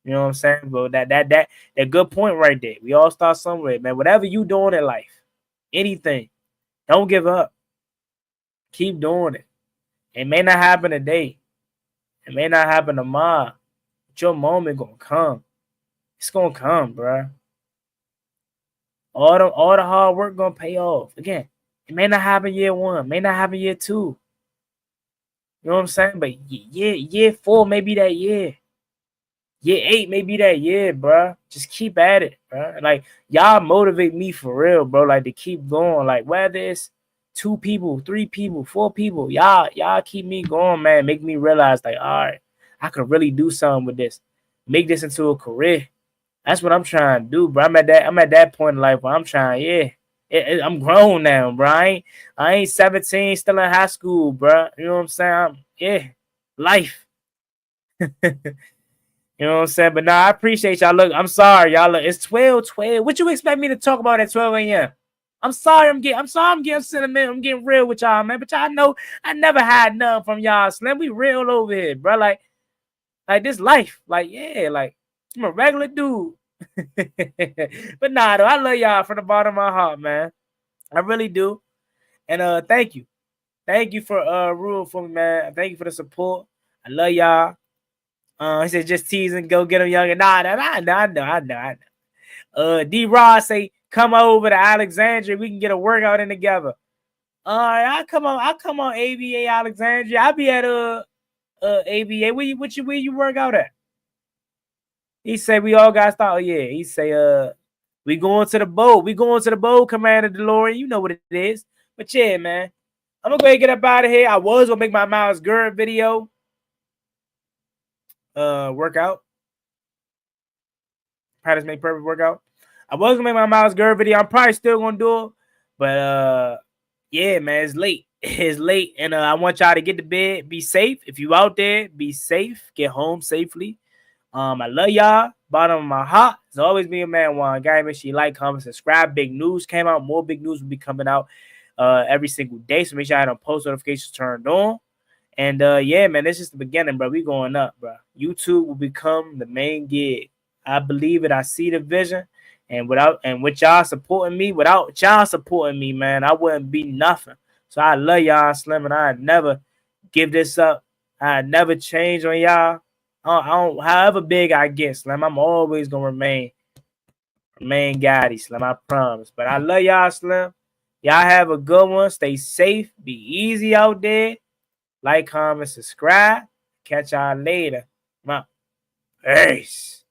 You know what I'm saying? Bro, that good point right there. We all start somewhere, man. Whatever you doing in life, anything, don't give up. Keep doing it. It may not happen today. It may not happen tomorrow. But your moment gonna come. It's gonna come, bro. All the hard work gonna pay off. Again, it may not happen year 1, may not happen year 2. You know what I'm saying? But year 4 may be that year. Year 8 may be that year, bro. Just keep at it, bro. Like, y'all motivate me for real, bro. Like, to keep going. Like, whether it's 2 people, 3 people, 4 people, y'all keep me going, man. Make me realize, like, all right, I could really do something with this. Make this into a career. That's what I'm trying to do, bro. I'm at that point in life where I'm trying, I'm grown now, bro. I ain't 17, still in high school, bro. You know what I'm saying? Life. You know what I'm saying? But nah, I appreciate y'all. Look, I'm sorry, y'all. Look, it's 12:12. What you expect me to talk about at 12 a.m.? I'm sorry, I'm getting sentimental. I'm getting real with y'all, man. But y'all know I never had nothing from y'all, Slim. We real over here, bro. Like this life. Like, yeah, like I'm a regular dude. But nah, though, I love y'all from the bottom of my heart, man. I really do. And thank you. Thank you for rooting for me, man. Thank you for the support. I love y'all. He said just teasing, go get him younger. Nah, I know. D-Rod say come over to Alexandria. We can get a workout in together. All right, I come on ABA Alexandria. I'll be at ABA. Where you work out at? He say we all got start. Oh, yeah. He say we going to the boat. We going to the boat, Commander DeLorean. You know what it is. But yeah, man. I'm gonna go ahead and get up out of here. I was gonna make my Miles Gurd video. Workout. Practice make perfect workout. I was gonna make my Miles Gurd video. I'm probably still gonna do it, but yeah, man, it's late. It's late, and I want y'all to get to bed. Be safe. If you out there, be safe. Get home safely. I love y'all. Bottom of my heart. It's always be a man one. Guys, make sure you like, comment, subscribe. Big news came out. More big news will be coming out every single day. So make sure I have post notifications turned on. And yeah, man, this is the beginning, bro. We going up, bro. YouTube will become the main gig. I believe it. I see the vision. And with y'all supporting me, without y'all supporting me, man, I wouldn't be nothing. So I love y'all, Slim, and I'd never give this up. I'd never change on y'all. I don't, however big I get, Slim, I'm always gonna remain Gotti, Slim. I promise. But I love y'all, Slim. Y'all have a good one. Stay safe. Be easy out there. Like, comment, subscribe. Catch y'all later. Peace.